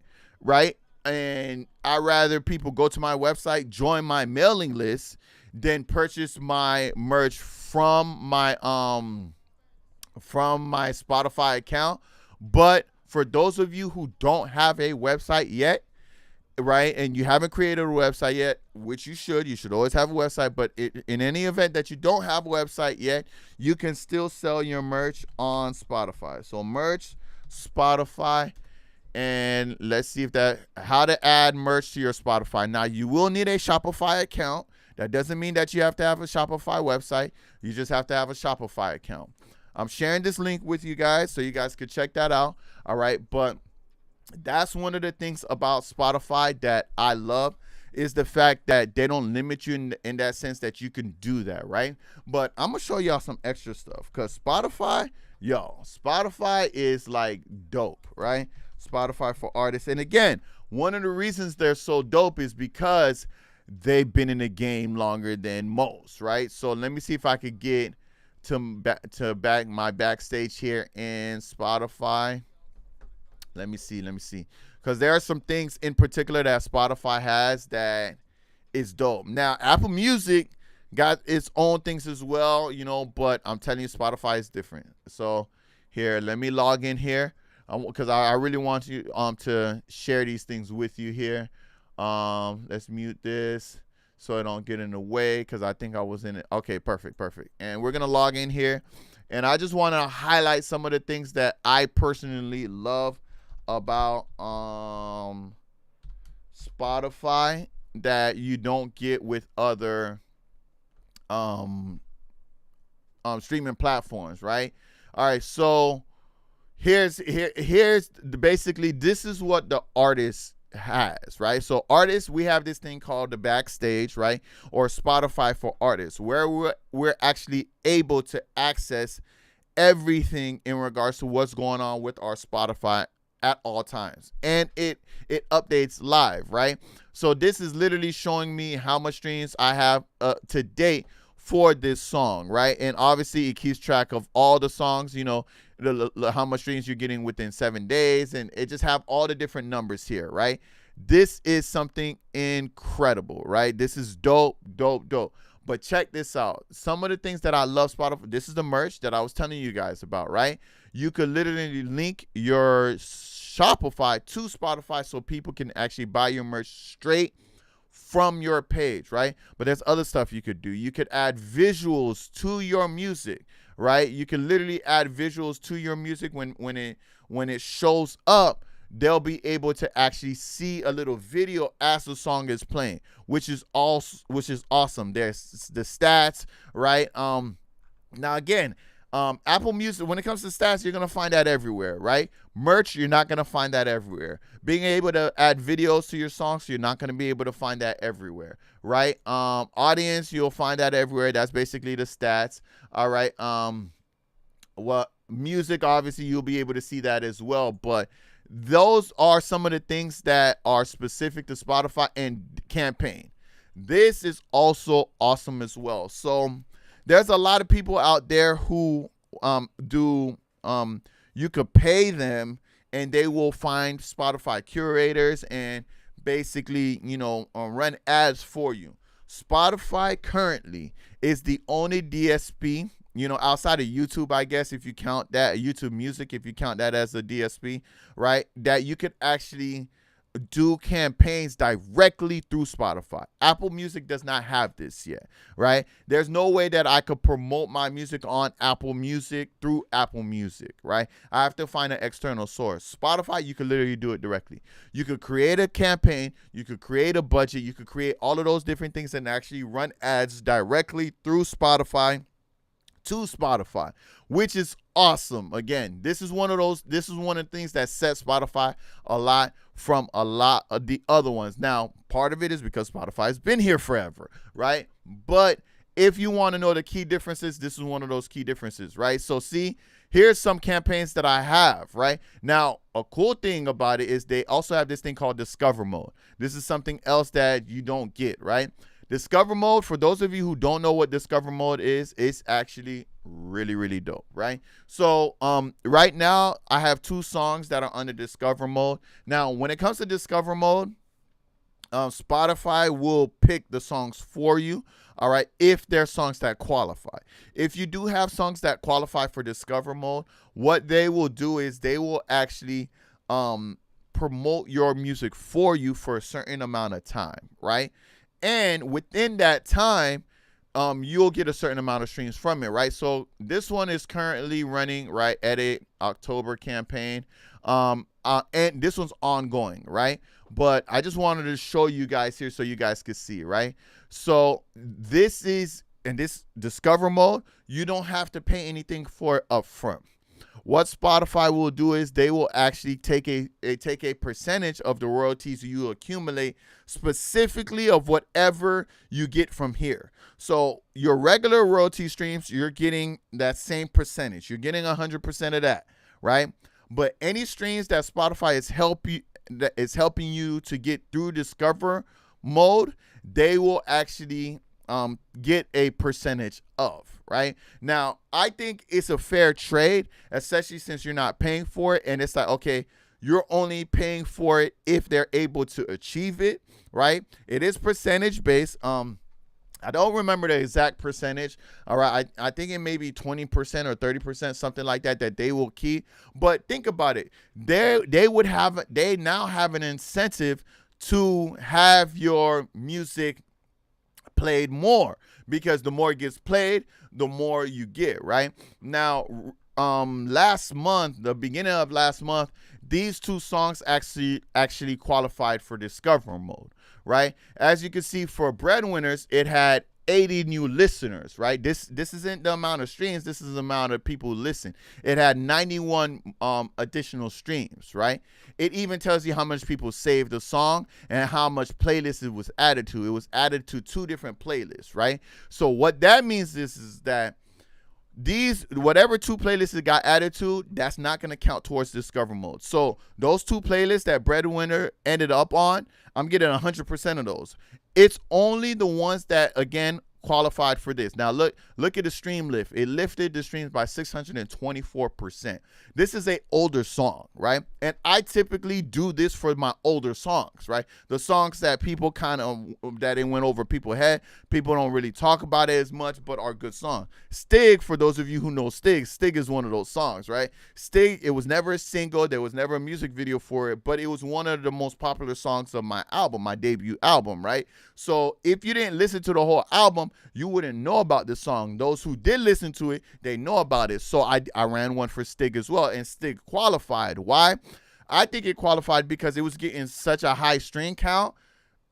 right? And I rather people go to my website, join my mailing list, than purchase my merch from my Spotify account. But for those of you who don't have a website yet, right, and you haven't created a website yet, which you should always have a website, but in any event that you don't have a website yet, you can still sell your merch on Spotify. So merch, Spotify. And let's see how to add merch to your Spotify. Now, you will need a Shopify account. That doesn't mean that you have to have a Shopify website. You just have to have a Shopify account. I'm sharing this link with you guys so you guys could check that out. All right. But that's one of the things about Spotify that I love, is the fact that they don't limit you in that sense that you can do that, right? But I'm going to show y'all some extra stuff, because Spotify is like dope, right? Spotify for artists. And again, one of the reasons they're so dope is because they've been in the game longer than most, right? So let me see if I could get to my backstage here in Spotify. Let me see. Because there are some things in particular that Spotify has that is dope. Now, Apple Music got its own things as well, but I'm telling you, Spotify is different. So here, let me log in here, because I really want you to share these things with you here. Let's mute this so I don't get in the way, because I think I was in it. Okay, perfect. And we're going to log in here. And I just want to highlight some of the things that I personally love about Spotify that you don't get with other streaming platforms, right? All right, so here's basically this is what the artist has, right? So artists, we have this thing called the backstage, right? Or Spotify for artists, where we're actually able to access everything in regards to what's going on with our Spotify at all times, and it updates live, right? So this is literally showing me how much streams I have to date for this song, right? And obviously it keeps track of all the songs, you know, how much streams you're getting within 7 days, and it just have all the different numbers here, right? This is something incredible, right? This is dope. But check this out. Some of the things that I love Spotify, this is the merch that I was telling you guys about, right? You could literally link your Shopify to Spotify so people can actually buy your merch straight from your page, right? But there's other stuff you could do. You could add visuals to your music, right? You can literally add visuals to your music when it shows up. They'll be able to actually see a little video as the song is playing, which is awesome. There's the stats, right? Now again, Apple Music, when it comes to stats, you're going to find that everywhere, right? Merch, you're not going to find that everywhere. Being able to add videos to your songs, you're not going to be able to find that everywhere, right? Audience, you'll find that everywhere. That's basically the stats, all right? Music, obviously, you'll be able to see that as well, but those are some of the things that are specific to Spotify and campaign. This is also awesome as well. So there's a lot of people out there who you could pay them and they will find Spotify curators and basically, you know, run ads for you. Spotify currently is the only DSP, you know, outside of YouTube, I guess, if you count that, YouTube Music, if you count that as a DSP, right, that you could actually do campaigns directly through Spotify. Apple Music does not have this yet, right? There's no way that I could promote my music on Apple Music through Apple Music, right? I have to find an external source. Spotify, you could literally do it directly. You could create a campaign, you could create a budget, you could create all of those different things and actually run ads directly through Spotify to Spotify, which is awesome. Again, this is one of the things that sets Spotify a lot from a lot of the other ones. Now, part of it is because Spotify has been here forever, right? But if you want to know the key differences, this is one of those key differences, right? So see, here's some campaigns that I have, right? Now, a cool thing about it is they also have this thing called Discover Mode. This is something else that you don't get, right? Discover Mode, for those of you who don't know what Discover Mode is, it's actually really, really dope, right? So right now, I have 2 songs that are under Discover Mode. Now, when it comes to Discover Mode, Spotify will pick the songs for you, all right, if they're songs that qualify. If you do have songs that qualify for Discover Mode, what they will do is they will actually promote your music for you for a certain amount of time, right? And within that time, you'll get a certain amount of streams from it, right? So this one is currently running, right, at a October campaign. And this one's ongoing, right? But I just wanted to show you guys here so you guys could see, right? So this is, in this Discover Mode, you don't have to pay anything for it up front. What Spotify will do is they will actually take a percentage of the royalties you accumulate, specifically of whatever you get from here. So your regular royalty streams, you're getting that same percentage. You're getting 100% of that, right? But any streams that Spotify is helping you to get through Discover Mode, they will actually get a percentage of, right? Now, I think it's a fair trade, especially since you're not paying for it. And it's like, okay, you're only paying for it if they're able to achieve it, right? It is percentage based. I don't remember the exact percentage. All right. I think it may be 20% or 30%, something like that they will keep. But think about it. They now have an incentive to have your music played more, because the more it gets played, the more you get, right? Now, last month, the beginning of last month, these 2 songs actually qualified for Discover Mode, right? As you can see, for Breadwinners, it had 80 new listeners, right? This isn't the amount of streams. This is the amount of people who listen. It had 91 additional streams, right? It even tells you how much people saved the song and how much playlist it was added to. It was added to 2 different playlists, right? So what that means is that these, whatever 2 playlists it got added to, that's not going to count towards Discover mode. So those 2 playlists that Breadwinner ended up on, I'm getting 100% of those. It's only the ones that, again, qualified for this. Now look at the stream lift. It lifted the streams by 624%. This is a older song, right? And I typically do this for my older songs, right? The songs that people kind of, that it went over people's head. People don't really talk about it as much, but are good songs. Stig, for those of you who know Stig is one of those songs, right? Stig, it was never a single. There was never a music video for it, but it was one of the most popular songs of my album, my debut album, right? So if you didn't listen to the whole album, you wouldn't know about this song. Those who did listen to it, they know about it. So I ran one for Stig as well, and Stig qualified. Why? I think it qualified because it was getting such a high stream count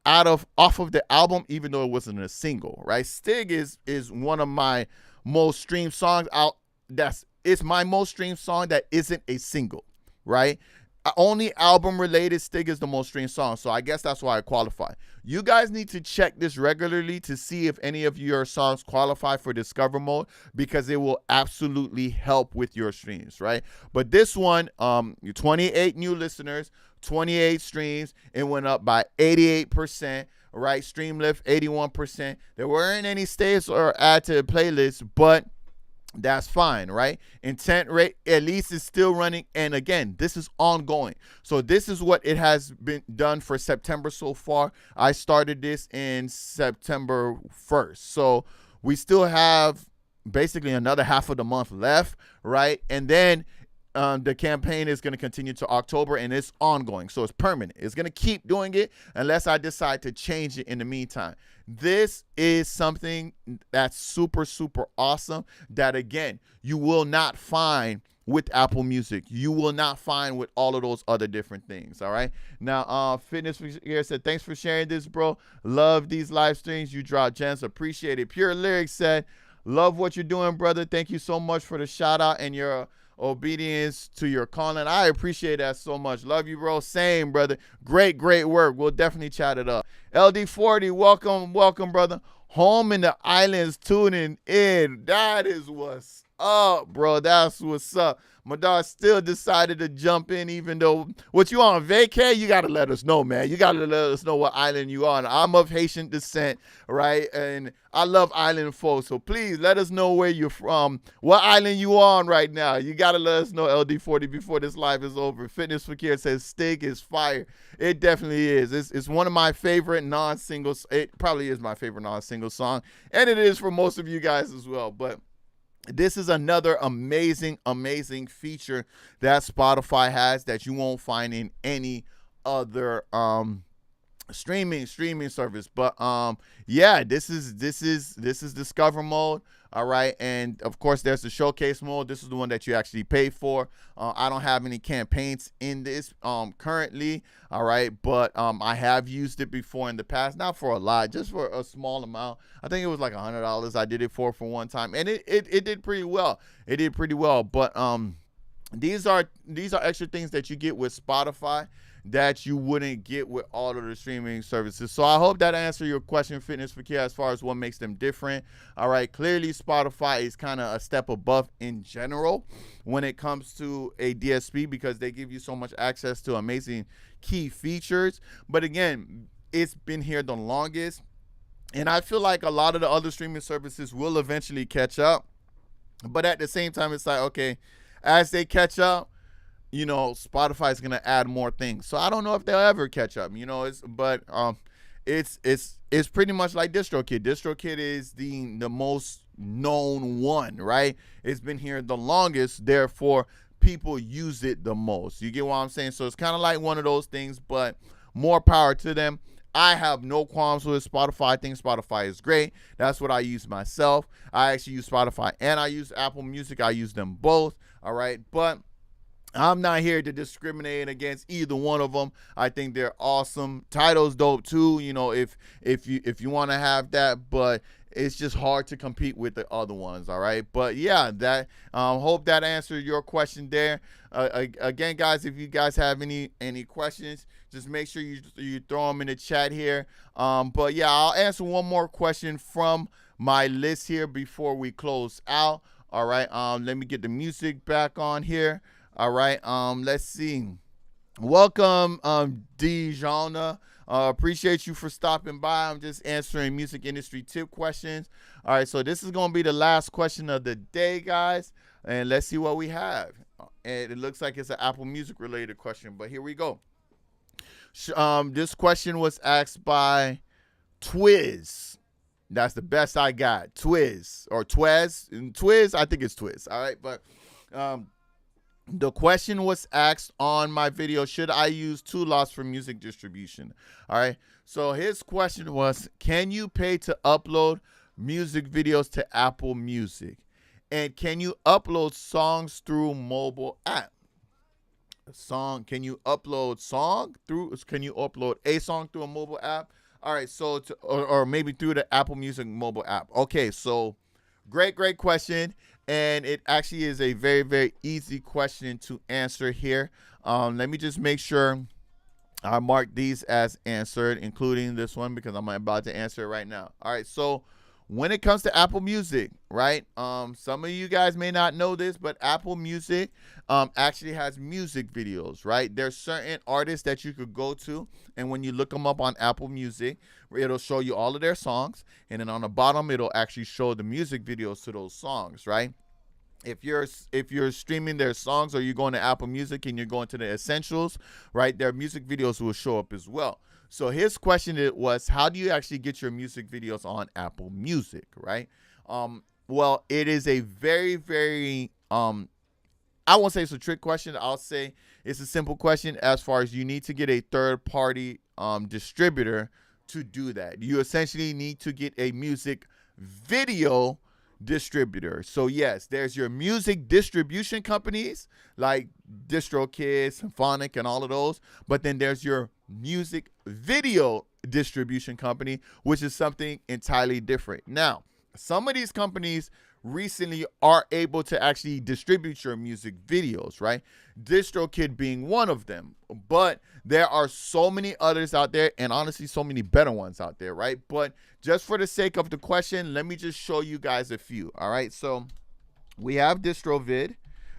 off of the album, even though it wasn't a single, right? Stig is one of my most streamed songs out. It's my most streamed song that isn't a single, right? Only album related, Stig is the most streamed song. So I guess that's why I qualify. You guys need to check this regularly to see if any of your songs qualify for Discover mode, because it will absolutely help with your streams, right? But this one, 28 new listeners, 28 streams. It went up by 88%, right? Stream lift, 81%. There weren't any stays or add to the playlist, but that's fine, right? Intent rate at least is still running. And again, this is ongoing. So this is what it has been done for September so far. I started this in September 1st. So we still have basically another half of the month left, right? And then the campaign is going to continue to October, and it's ongoing. So it's permanent. It's going to keep doing it unless I decide to change it in the meantime. This is something that's super, super awesome that, again, you will not find with Apple Music. You will not find with all of those other different things, all right? Now, Fitness here said, thanks for sharing this, bro. Love these live streams. You drop gems. Appreciate it. Pure Lyrics said, love what you're doing, brother. Thank you so much for the shout-out and your obedience to your calling. I appreciate that so much. Love you, bro. Same, brother. Great work. We'll definitely chat it up. LD40, welcome, brother. Home in the islands tuning in. That is what's up, bro. That's what's up. My dog still decided to jump in, even though what you on vacay, you gotta let us know, man. You gotta let us know what island you on. I'm of Haitian descent, right? And I love island folks, so please let us know where you're from, what island you on right now. You gotta let us know, LD40, before this live is over. Fitness Fakir says Stig is fire. It definitely is. It's one of my favorite non-singles. It probably is my favorite non-single song, and it is for most of you guys as well. But this is another amazing feature that Spotify has that you won't find in any other streaming service. But yeah, this is Discover mode. All right, and of course there's the showcase mode. This is the one that you actually pay for. I don't have any campaigns in this currently. All right, but I have used it before in the past, not for a lot, just for a small amount. I think it was like $100 I did it for one time, and it did pretty well. It did pretty well. But these are extra things that you get with Spotify that you wouldn't get with all of the streaming services. So I hope that answered your question, Fitness Fakir, as far as what makes them different. All right, clearly Spotify is kind of a step above in general when it comes to a DSP, because they give you so much access to amazing key features. But again, it's been here the longest, and I feel like a lot of the other streaming services will eventually catch up. But at the same time, it's like, okay, as they catch up, you know, Spotify is gonna add more things. So I don't know if they'll ever catch up. You know, it's pretty much like DistroKid. DistroKid is the most known one, right? It's been here the longest, therefore people use it the most. You get what I'm saying? So it's kind of like one of those things, but more power to them. I have no qualms with Spotify. I think Spotify is great. That's what I use myself. I actually use Spotify and I use Apple Music. I use them both. All right, but I'm not here to discriminate against either one of them. I think they're awesome. Tidal's dope too, you know, if you want to have that, but it's just hard to compete with the other ones. All right, but yeah, that hope that answered your question there. Again, guys, if you guys have any questions, just make sure you throw them in the chat here. But yeah, I'll answer one more question from my list here before we close out. All right, let me get the music back on here. All right, let's see. Welcome, Dijana. Appreciate you for stopping by. I'm just answering music industry tip questions. All right, so this is going to be the last question of the day, guys. And let's see what we have. And it looks like it's an Apple Music related question, but here we go. This question was asked by Twiz. That's the best I got. Twiz or Twez. Twiz, I think it's Twiz. All right, but the question was asked on my video, should I use Tulos for music distribution? All right. So his question was, can you pay to upload music videos to Apple Music? And can you upload songs through mobile app? Can you upload a song through a mobile app? All right. So or maybe through the Apple Music mobile app. Okay. So great question. And it actually is a very, very easy question to answer here. Let me just make sure I mark these as answered, including this one, because I'm about to answer it right now. All right, so when it comes to Apple Music, right, some of you guys may not know this, but Apple Music actually has music videos, right? There's certain artists that you could go to, and when you look them up on Apple Music, it'll show you all of their songs, and then on the bottom, it'll actually show the music videos to those songs, right? If you're streaming their songs or you're going to Apple Music and you're going to the essentials, right, their music videos will show up as well. So his question was, how do you actually get your music videos on Apple Music, right? Well, it is a very, very, I won't say it's a trick question. I'll say it's a simple question as far as you need to get a third-party distributor to do that. You essentially need to get a music video distributor. So yes, there's your music distribution companies like DistroKid, Symphonic, and all of those. But then there's your music video distribution company, which is something entirely different. Now, some of these companies recently are able to actually distribute your music videos, right? DistroKid being one of them. But there are so many others out there, and honestly, so many better ones out there, right? But just for the sake of the question, let me just show you guys a few, all right? So we have DistroVid,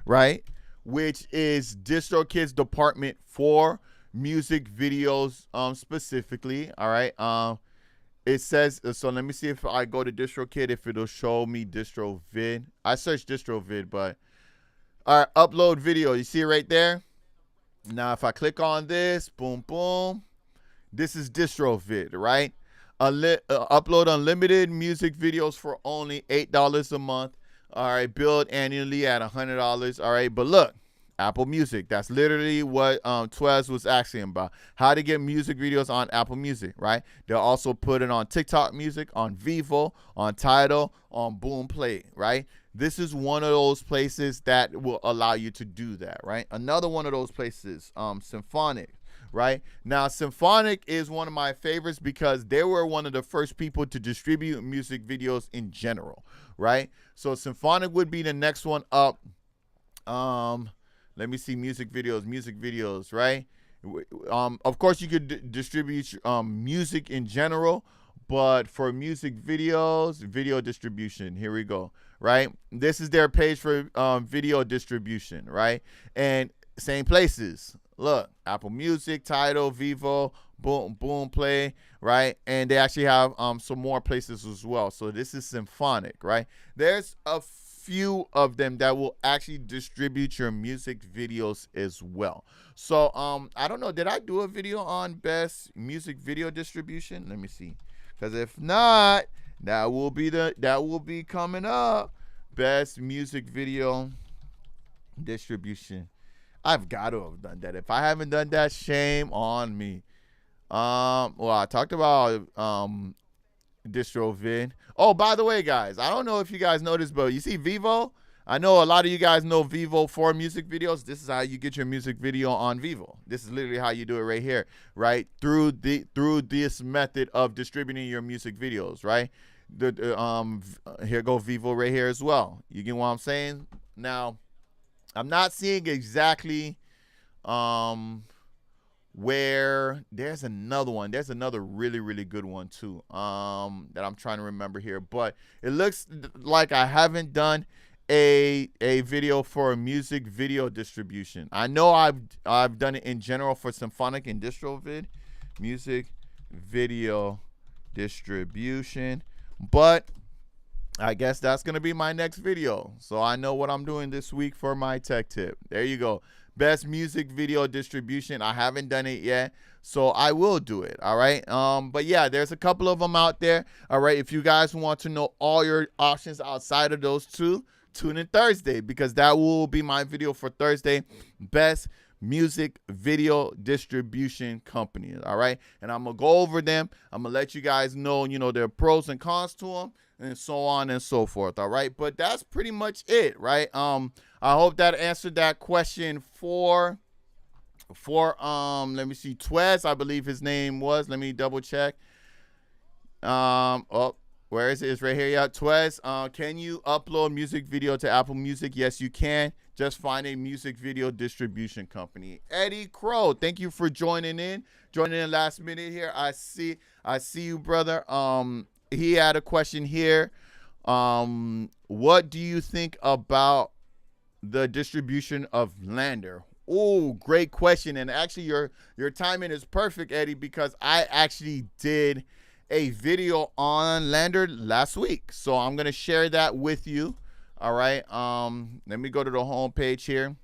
right? Which is DistroKid's department for music videos specifically, all right? It says, so let me see if I go to DistroKid, if it'll show me DistroVid. I searched DistroVid, but all right, upload video. You see it right there? Now, if I click on this, boom, boom, this is DistroVid, right? Upload unlimited music videos for only $8 a month. All right, billed annually at $100. All right, but look, Apple Music. That's literally what Twez was asking about. How to get music videos on Apple Music, right? They'll also put it on TikTok Music, on Vivo, on Tidal, on Boom Play, right? This is one of those places that will allow you to do that, right? Another one of those places, Symphonic, right? Now, Symphonic is one of my favorites because they were one of the first people to distribute music videos in general, right? So Symphonic would be the next one up. Let me see music videos, right? Of course, you could distribute music in general, but for music videos, video distribution, here we go, right? This is their page for video distribution, right? And same places. Look, Apple Music, Tidal, Vivo, Boom Play, right? And they actually have some more places as well. So this is Symphonic, right? There's a few of them that will actually distribute your music videos as well. So I don't know, did I do a video on best music video distribution? Let me see, because if not, that will be coming up. Best music video distribution. I've got to have done that. If I haven't done that, shame on me. Well, I talked about DistroVid. Oh, by the way, guys, I don't know if you guys know this, but you see Vivo? I know a lot of you guys know Vivo for music videos. This is how you get your music video on Vivo. This is literally how you do it right here, right? Through this method of distributing your music videos, right? Here go Vivo right here as well. You get what I'm saying? Now, I'm not seeing exactly where there's another one. There's another really, really good one too. That I'm trying to remember here. But it looks like I haven't done a video for music video distribution. I know I've done it in general for symphonic and distro vid, music video distribution, but I guess that's gonna be my next video. So I know what I'm doing this week for my tech tip. There you go. Best music video distribution. I haven't done it yet, so I will do it. All right. But yeah, there's a couple of them out there. All right. If you guys want to know all your options outside of those two, tune in Thursday, because that will be my video for Thursday. Best music video distribution companies. All right. And I'm gonna go over them. I'm gonna let you guys know, their pros and cons to them, and so on and so forth. All right. But that's pretty much it, right? I hope that answered that question for let me see, Twez, I believe his name was. Let me double check. Where is it? It's right here. Yeah, Twez. Can you upload music video to Apple Music? Yes, you can. Just find a music video distribution company. Eddie Crow, thank you for joining in last minute here. I see you, brother. He had a question here. What do you think about the distribution of Lander? Oh, great question. And actually your timing is perfect, Eddie, because I actually did a video on Lander last week. So I'm going to share that with you. All right. Let me go to the home page here.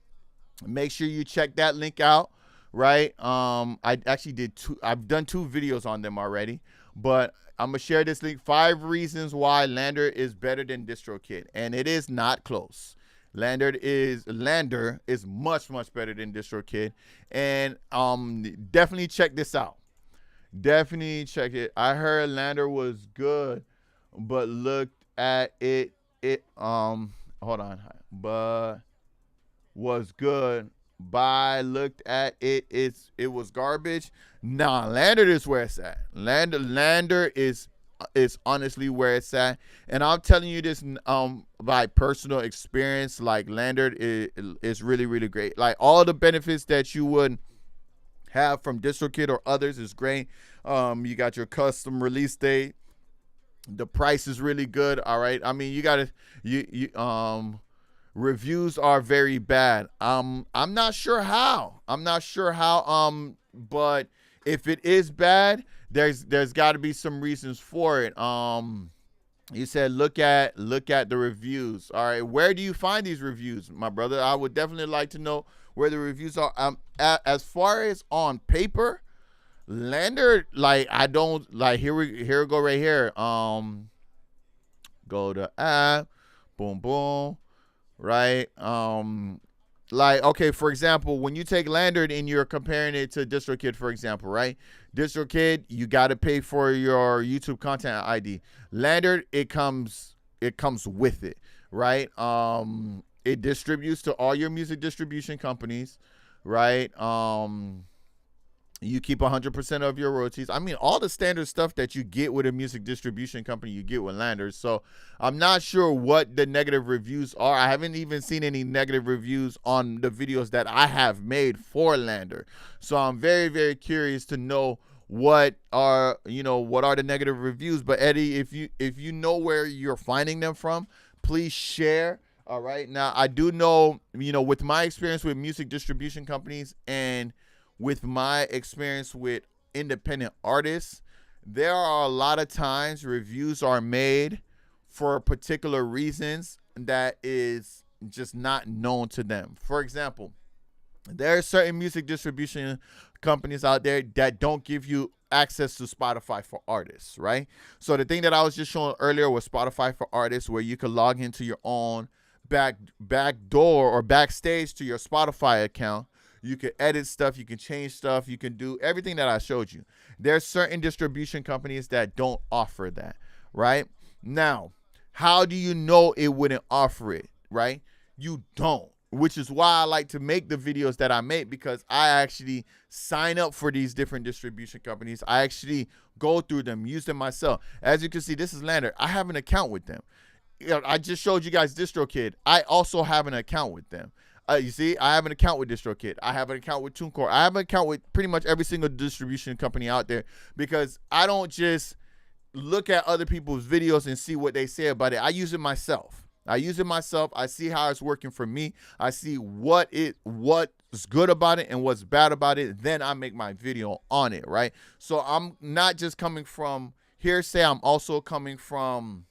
Make sure you check that link out. Right. I actually I've done 2 videos on them already, but I'm going to share this link. 5 reasons why Lander is better than DistroKid. And it is not close. Lander is much, much better than DistroKid. And definitely check this out. Definitely check it. I heard Lander was good, but looked at it hold on. But was good. But looked at it, it was garbage. Nah, Lander is where it's at. Lander is honestly where it's at. And I'm telling you this by personal experience. Like, Lander is really, really great. Like, all the benefits that you would have from DistroKid or others is great. You got your custom release date. The price is really good. All right. I mean, reviews are very bad. I'm not sure how. But if it is bad, there's got to be some reasons for it. You said look at the reviews. All right, where do you find these reviews, my brother? I would definitely like to know where the reviews are. As far as on paper, Lander, like, I don't like. Here we go right here. Go to app, boom, boom, right. Like, okay, for example, when you take Lander and you're comparing it to DistroKid, for example, right? DistroKid, you got to pay for your YouTube content ID. Lander, it comes with it, right? It distributes to all your music distribution companies, right? You keep 100% of your royalties. I mean, all the standard stuff that you get with a music distribution company, you get with Lander. So I'm not sure what the negative reviews are. I haven't even seen any negative reviews on the videos that I have made for Lander. So I'm very, very curious to know what are the negative reviews. But Eddie, if you know where you're finding them from, please share. All right. Now, I do know, with my experience with music distribution companies and with my experience with independent artists, there are a lot of times reviews are made for particular reasons that is just not known to them. For example, there are certain music distribution companies out there that don't give you access to Spotify for artists, right? So the thing that I was just showing earlier was Spotify for artists, where you can log into your own back door or backstage to your Spotify account. You can edit stuff, you can change stuff, you can do everything that I showed you. There's certain distribution companies that don't offer that, right? Now, how do you know it wouldn't offer it, right? You don't. which is why I like to make the videos that I make, because I actually sign up for these different distribution companies. I actually go through them, use them myself. As you can see, this is Lander. I have an account with them. I just showed you guys DistroKid. I also have an account with them. You see, I have an account with DistroKid. I have an account with TuneCore. I have an account with pretty much every single distribution company out there, because I don't just look at other people's videos and see what they say about it. I use it myself. I see how it's working for me. I see what's good about it and what's bad about it. Then I make my video on it, right? So I'm not just coming from hearsay. I'm also coming from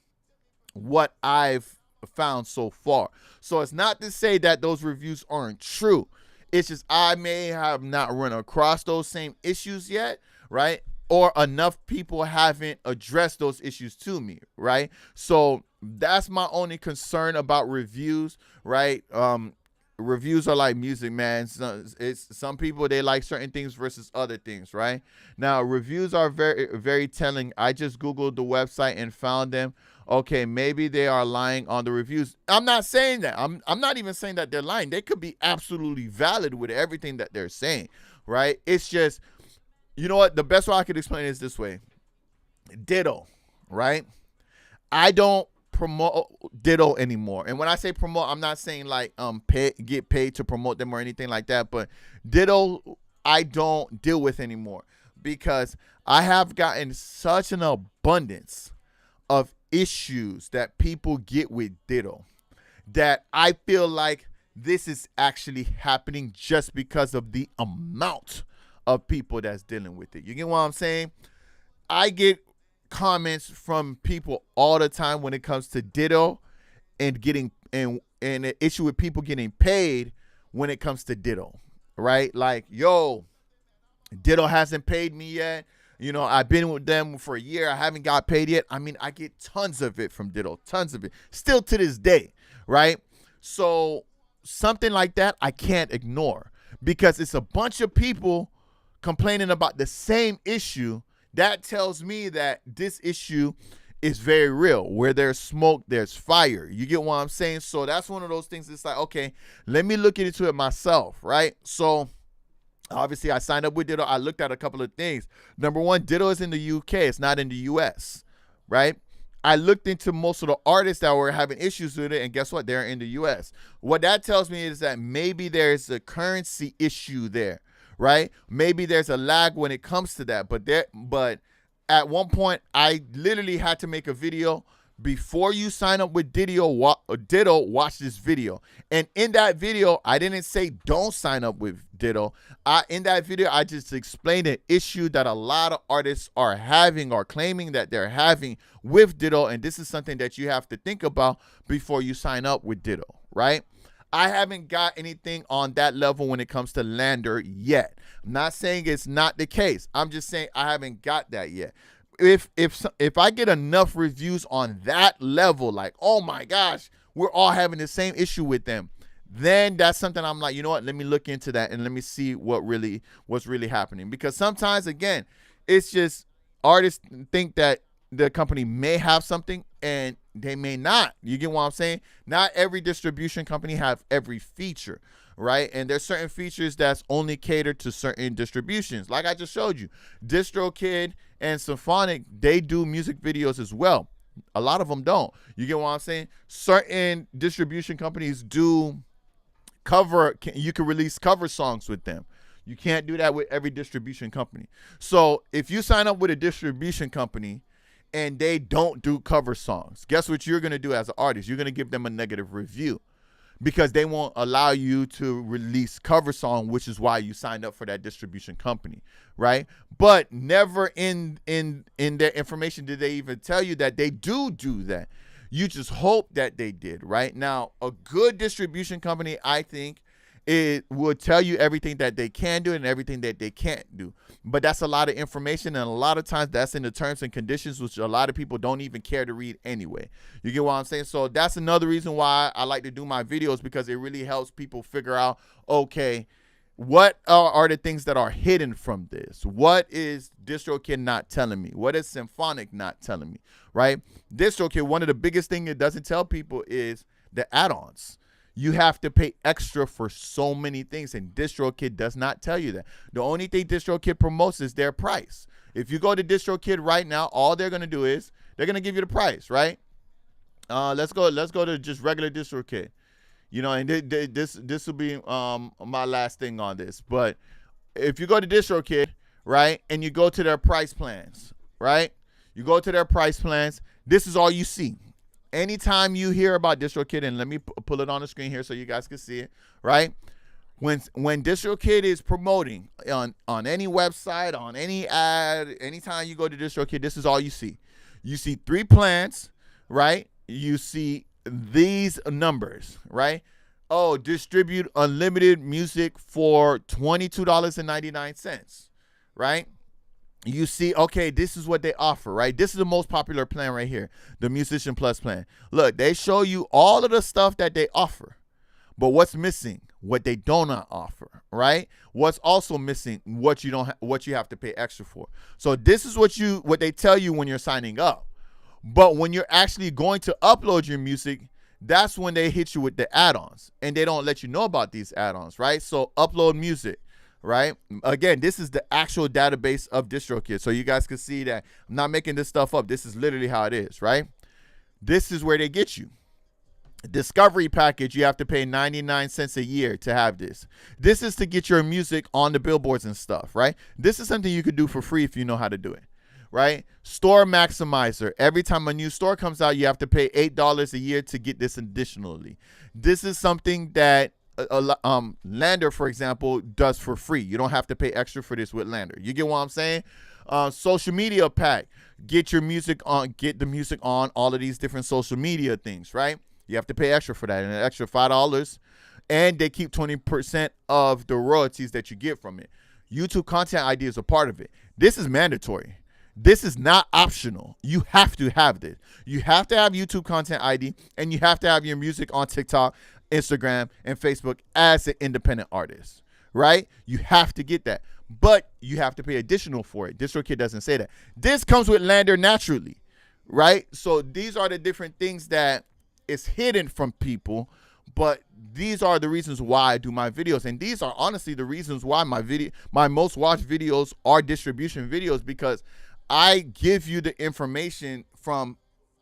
what I've found so far. So it's not to say that those reviews aren't true. It's just I may have not run across those same issues yet, right? Or enough people haven't addressed those issues to me, right? So that's my only concern about reviews, right? Reviews are like music, man. Some people, they like certain things versus other things, right? Now, reviews are very, very telling. I just Googled the website and found them. Okay, maybe they are lying on the reviews. I'm not saying that. I'm not even saying that they're lying. They could be absolutely valid with everything that they're saying, right? It's just, you know what? The best way I could explain it is this way. Ditto, right? I don't promote Ditto anymore. And when I say promote, I'm not saying like get paid to promote them or anything like that. But Ditto, I don't deal with anymore, because I have gotten such an abundance of issues that people get with Ditto that I feel like this is actually happening just because of the amount of people that's dealing with it. You get what I'm saying? I get comments from people all the time when it comes to Ditto and getting and an issue with people getting paid when it comes to Ditto, right? Like, yo, Ditto hasn't paid me yet. You know, I've been with them for a year. I haven't got paid yet. I mean, I get tons of it from Ditto, tons of it, still to this day, right? So something like that I can't ignore, because it's a bunch of people complaining about the same issue. That tells me that this issue is very real. Where there's smoke, there's fire. You get what I'm saying? So that's one of those things. It's like, okay, let me look into it myself, right? So obviously I signed up with Ditto. I looked at a couple of things. Number one, Ditto is in the UK. It's not in the US, right? I looked into most of the artists that were having issues with it, and guess what? They're in the US. What that tells me is that maybe there's a currency issue there, right? Maybe there's a lag when it comes to that. But at one point, I literally had to make a video. Before you sign up with Ditto, watch this video. And in that video, I didn't say don't sign up with Ditto. In that video, I just explained an issue that a lot of artists are having or claiming that they're having with Ditto. And this is something that you have to think about before you sign up with Ditto, right? I haven't got anything on that level when it comes to Lander yet. I'm not saying it's not the case. I'm just saying I haven't got that yet. If I get enough reviews on that level, like, oh my gosh, we're all having the same issue with them, then that's something I'm like, you know what, let me look into that and let me see what's really happening. Because sometimes, again, it's just artists think that the company may have something and they may not. You get what I'm saying? Not every distribution company have every feature, right? And there's certain features that's only catered to certain distributions. Like I just showed you, DistroKid and Symphonic, they do music videos as well. A lot of them don't. You get what I'm saying? Certain distribution companies do you can release cover songs with them. You can't do that with every distribution company. So if you sign up with a distribution company and they don't do cover songs, guess what you're going to do as an artist? You're going to give them a negative review, because they won't allow you to release cover song, which is why you signed up for that distribution company, right? But never in their information did they even tell you that they do that. You just hope that they did, right? Now, a good distribution company, I think, it will tell you everything that they can do and everything that they can't do. But that's a lot of information, and a lot of times that's in the terms and conditions, which a lot of people don't even care to read anyway. You get what I'm saying? So that's another reason why I like to do my videos, because it really helps people figure out, okay, what are the things that are hidden from this? What is DistroKid not telling me? What is Symphonic not telling me, right? DistroKid, one of the biggest things it doesn't tell people is the add-ons. you have to pay extra for so many things, and DistroKid does not tell you that. The only thing DistroKid promotes is their price. If you go to DistroKid right now, all they're gonna do is they're gonna give you the price, right? Let's go to just regular DistroKid. You know, and this will be my last thing on this. But if you go to DistroKid, right, and you go to their price plans, right? You go to their price plans, this is all you see. Anytime you hear about DistroKid, and let me pull it on the screen here so you guys can see it, right? When DistroKid is promoting on any website, on any ad, anytime you go to DistroKid, this is all you see. You see 3 plans, right? You see these numbers, right? Oh, distribute unlimited music for $22.99, right? You see, okay, this is what they offer, right? This is the most popular plan right here, the Musician Plus plan. Look, they show you all of the stuff that they offer, but what's missing? What they do not offer, right? What's also missing? What you have to pay extra for. So this is what they tell you when you're signing up. But when you're actually going to upload your music, that's when they hit you with the add-ons, and they don't let you know about these add-ons, right? So upload music, right? Again, this is the actual database of DistroKid, so you guys can see that I'm not making this stuff up. This is literally how it is, right? This is where they get you. Discovery package, you have to pay 99 cents a year to have this. This is to get your music on the billboards and stuff, right? This is something you could do for free if you know how to do it, right? Store maximizer. Every time a new store comes out, you have to pay $8 a year to get this additionally. This is something that Lander, for example, does for free. You don't have to pay extra for this with Lander. You get what I'm saying? Social media pack. Get the music on all of these different social media things, right? You have to pay extra for that, and an extra $5, and they keep 20% of the royalties that you get from it. YouTube Content ID is a part of it. This is mandatory. This is not optional. You have to have this. You have to have YouTube Content ID, and you have to have your music on TikTok, Instagram, and Facebook as an independent artist, right? You have to get that, but you have to pay additional for it. DistroKid doesn't say that. This comes with Lander naturally, right? So these are the different things that is hidden from people, but these are the reasons why I do my videos, and these are honestly the reasons why my most watched videos are distribution videos, because I give you the information from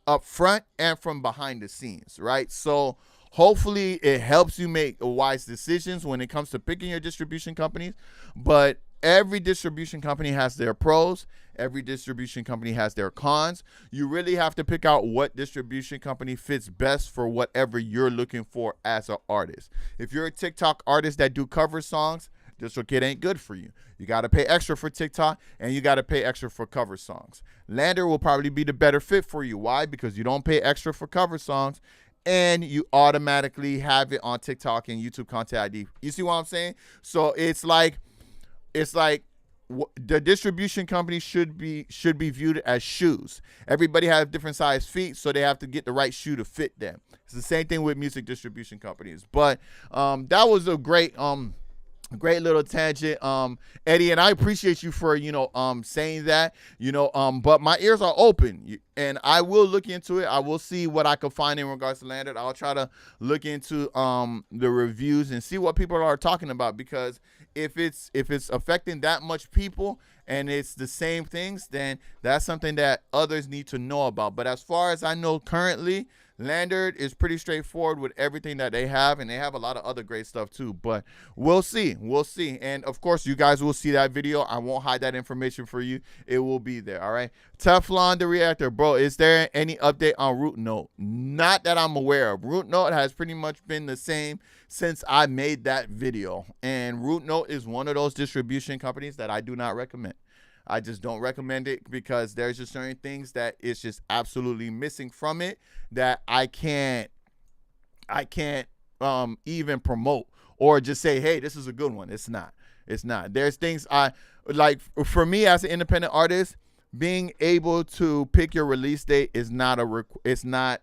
up front and from behind the scenes, right? So hopefully it helps you make wise decisions when it comes to picking your distribution companies. But every distribution company has their pros. Every distribution company has their cons. You really have to pick out what distribution company fits best for whatever you're looking for as an artist. If you're a TikTok artist that do cover songs, DistroKid ain't good for you. You got to pay extra for TikTok, and you got to pay extra for cover songs. Lander will probably be the better fit for you. Why? Because you don't pay extra for cover songs, and you automatically have it on TikTok and YouTube Content ID. You see what I'm saying? So it's like the distribution company should be viewed as shoes. Everybody has different size feet, so they have to get the right shoe to fit them. It's the same thing with music distribution companies. But that was a great little tangent, Eddie, and I appreciate you for saying that, but my ears are open, and I will look into it. I will see what I can find in regards to Lander. I'll try to look into the reviews and see what people are talking about, because if it's affecting that much people and it's the same things, then that's something that others need to know about. But as far as I know currently, Lander is pretty straightforward with everything that they have, and they have a lot of other great stuff too. But we'll see. And of course, you guys will see that video. I won't hide that information for you. It will be there. All right. Teflon the Reactor, bro. Is there any update on Root Note? Not that I'm aware of. Root Note has pretty much been the same since I made that video. And Root Note is one of those distribution companies that I do not recommend. I just don't recommend it, because there's just certain things that it's just absolutely missing from it that I can't even promote or just say, hey, this is a good one. It's not. There's things I like. For me as an independent artist, being able to pick your release date is not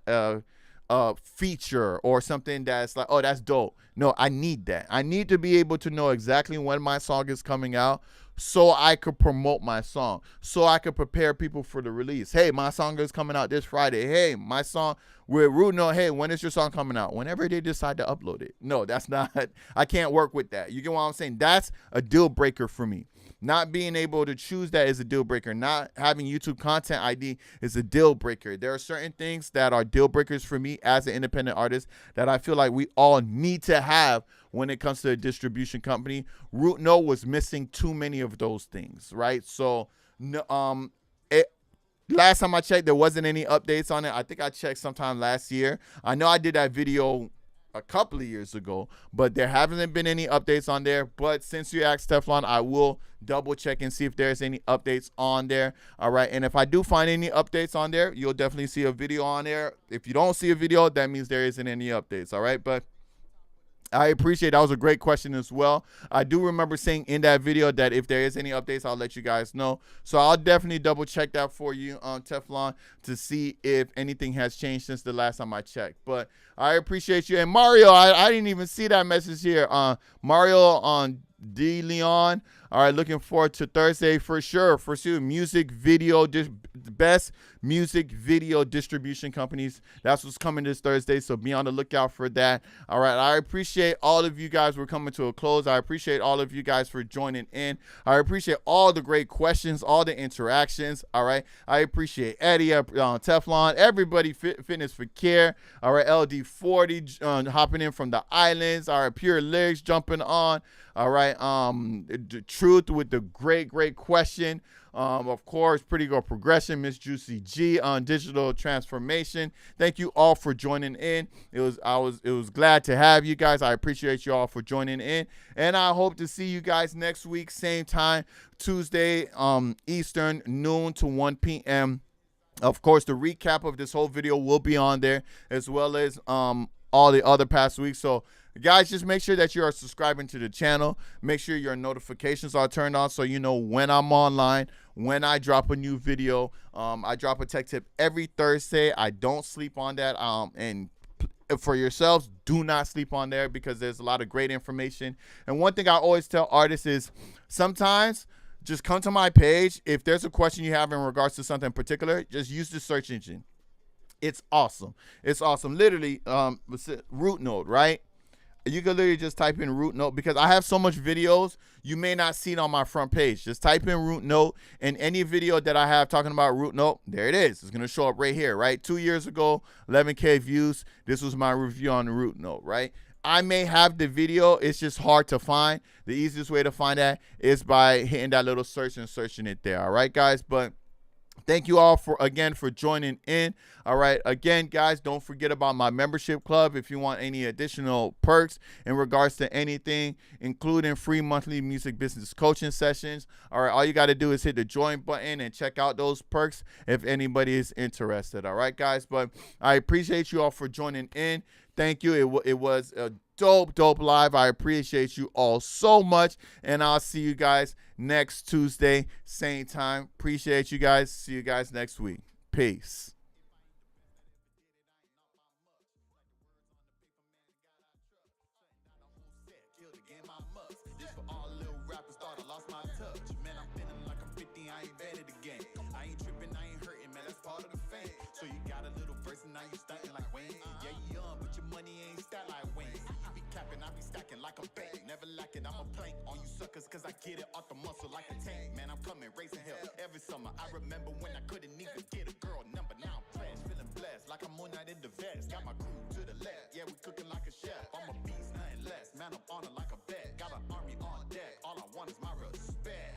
a feature or something that's like, oh, that's dope. No, I need that. I need to be able to know exactly when my song is coming out, so I could promote my song, so I could prepare people for the release. Hey, my song is coming out this Friday. Hey, my song with Root Note. Hey, when is your song coming out? Whenever they decide to upload it. No, that's not. I can't work with that. You get what I'm saying? That's a deal breaker for me. Not being able to choose that is a deal breaker. Not having YouTube content ID is a deal breaker. There are certain things that are deal breakers for me as an independent artist that I feel like we all need to have when it comes to a distribution company. Root Note was missing too many of those things, right? So, last time I checked, there wasn't any updates on it. I think I checked sometime last year. I know I did that video a couple of years ago, but there haven't been any updates on there. But since you asked Teflon, I will double check and see if there's any updates on there. All right, and if I do find any updates on there, you'll definitely see a video on there. If you don't see a video, that means there isn't any updates. All right, but I appreciate that was a great question as well. I do remember saying in that video that if there is any updates, I'll let you guys know. So I'll definitely double check that for you, Teflon, to see if anything has changed since the last time I checked. But I appreciate you. And Mario, I didn't even see that message here. Mario on D Leon. All right, looking forward to Thursday for sure. For sure, music video, best music video distribution companies. That's what's coming this Thursday, so be on the lookout for that. All right, I appreciate all of you guys. We're coming to a close. I appreciate all of you guys for joining in. I appreciate all the great questions, all the interactions. All right, I appreciate Eddie, Teflon, everybody, Fitness for Care. All right, LD40 hopping in from the islands. All right, Pure Lyrics jumping on. All right, the Truth with the great question. Of course, Pretty Girl Progression, Miss Juicy G on digital transformation. Thank you all for joining in. It was glad to have you guys. I appreciate you all for joining in, and I hope to see you guys next week, same time, Tuesday, Eastern, noon to 1 p.m. Of course, the recap of this whole video will be on there, as well as all the other past weeks. So guys, just make sure that you are subscribing to the channel. Make sure your notifications are turned on so you know when I'm online, when I drop a new video. I drop a tech tip every Thursday. I don't sleep on that. And for yourselves, do not sleep on there because there's a lot of great information. And one thing I always tell artists is sometimes just come to my page. If there's a question you have in regards to something in particular, just use the search engine. It's awesome. It's awesome. Literally, Root Note, right? You can literally just type in Root Note because I have so much videos, you may not see it on my front page. Just type in Root Note, and any video that I have talking about Root Note, there it is. It's going to show up right here, right? 2 years ago, 11K views. This was my review on Root Note, right? I may have the video. It's just hard to find. The easiest way to find that is by hitting that little search and searching it there, all right, guys? But thank you all for joining in. All right. Again, guys, don't forget about my membership club if you want any additional perks in regards to anything, including free monthly music business coaching sessions. All right. All you got to do is hit the join button and check out those perks if anybody is interested. All right, guys. But I appreciate you all for joining in. Thank you. It was a dope live. I appreciate you all so much, and I'll see you guys next Tuesday, same time. Appreciate you guys. See you guys next week. Peace. So you got a little verse and now you stunting like Wayne. Yeah, you young, but your money ain't stat like Wayne. You be capping, I be stacking like a bank. Never lacking, I'm a plank on you suckers, cause I get it off the muscle like a tank. Man, I'm coming, raising hell every summer. I remember when I couldn't even get a girl number. Now I'm flash, feeling blessed, like I'm on night in the vest. Got my crew to the left, yeah, we cooking like a chef. I'm a beast, nothing less. Man, I'm on it like a bet. Got an army on deck, all I want is my respect.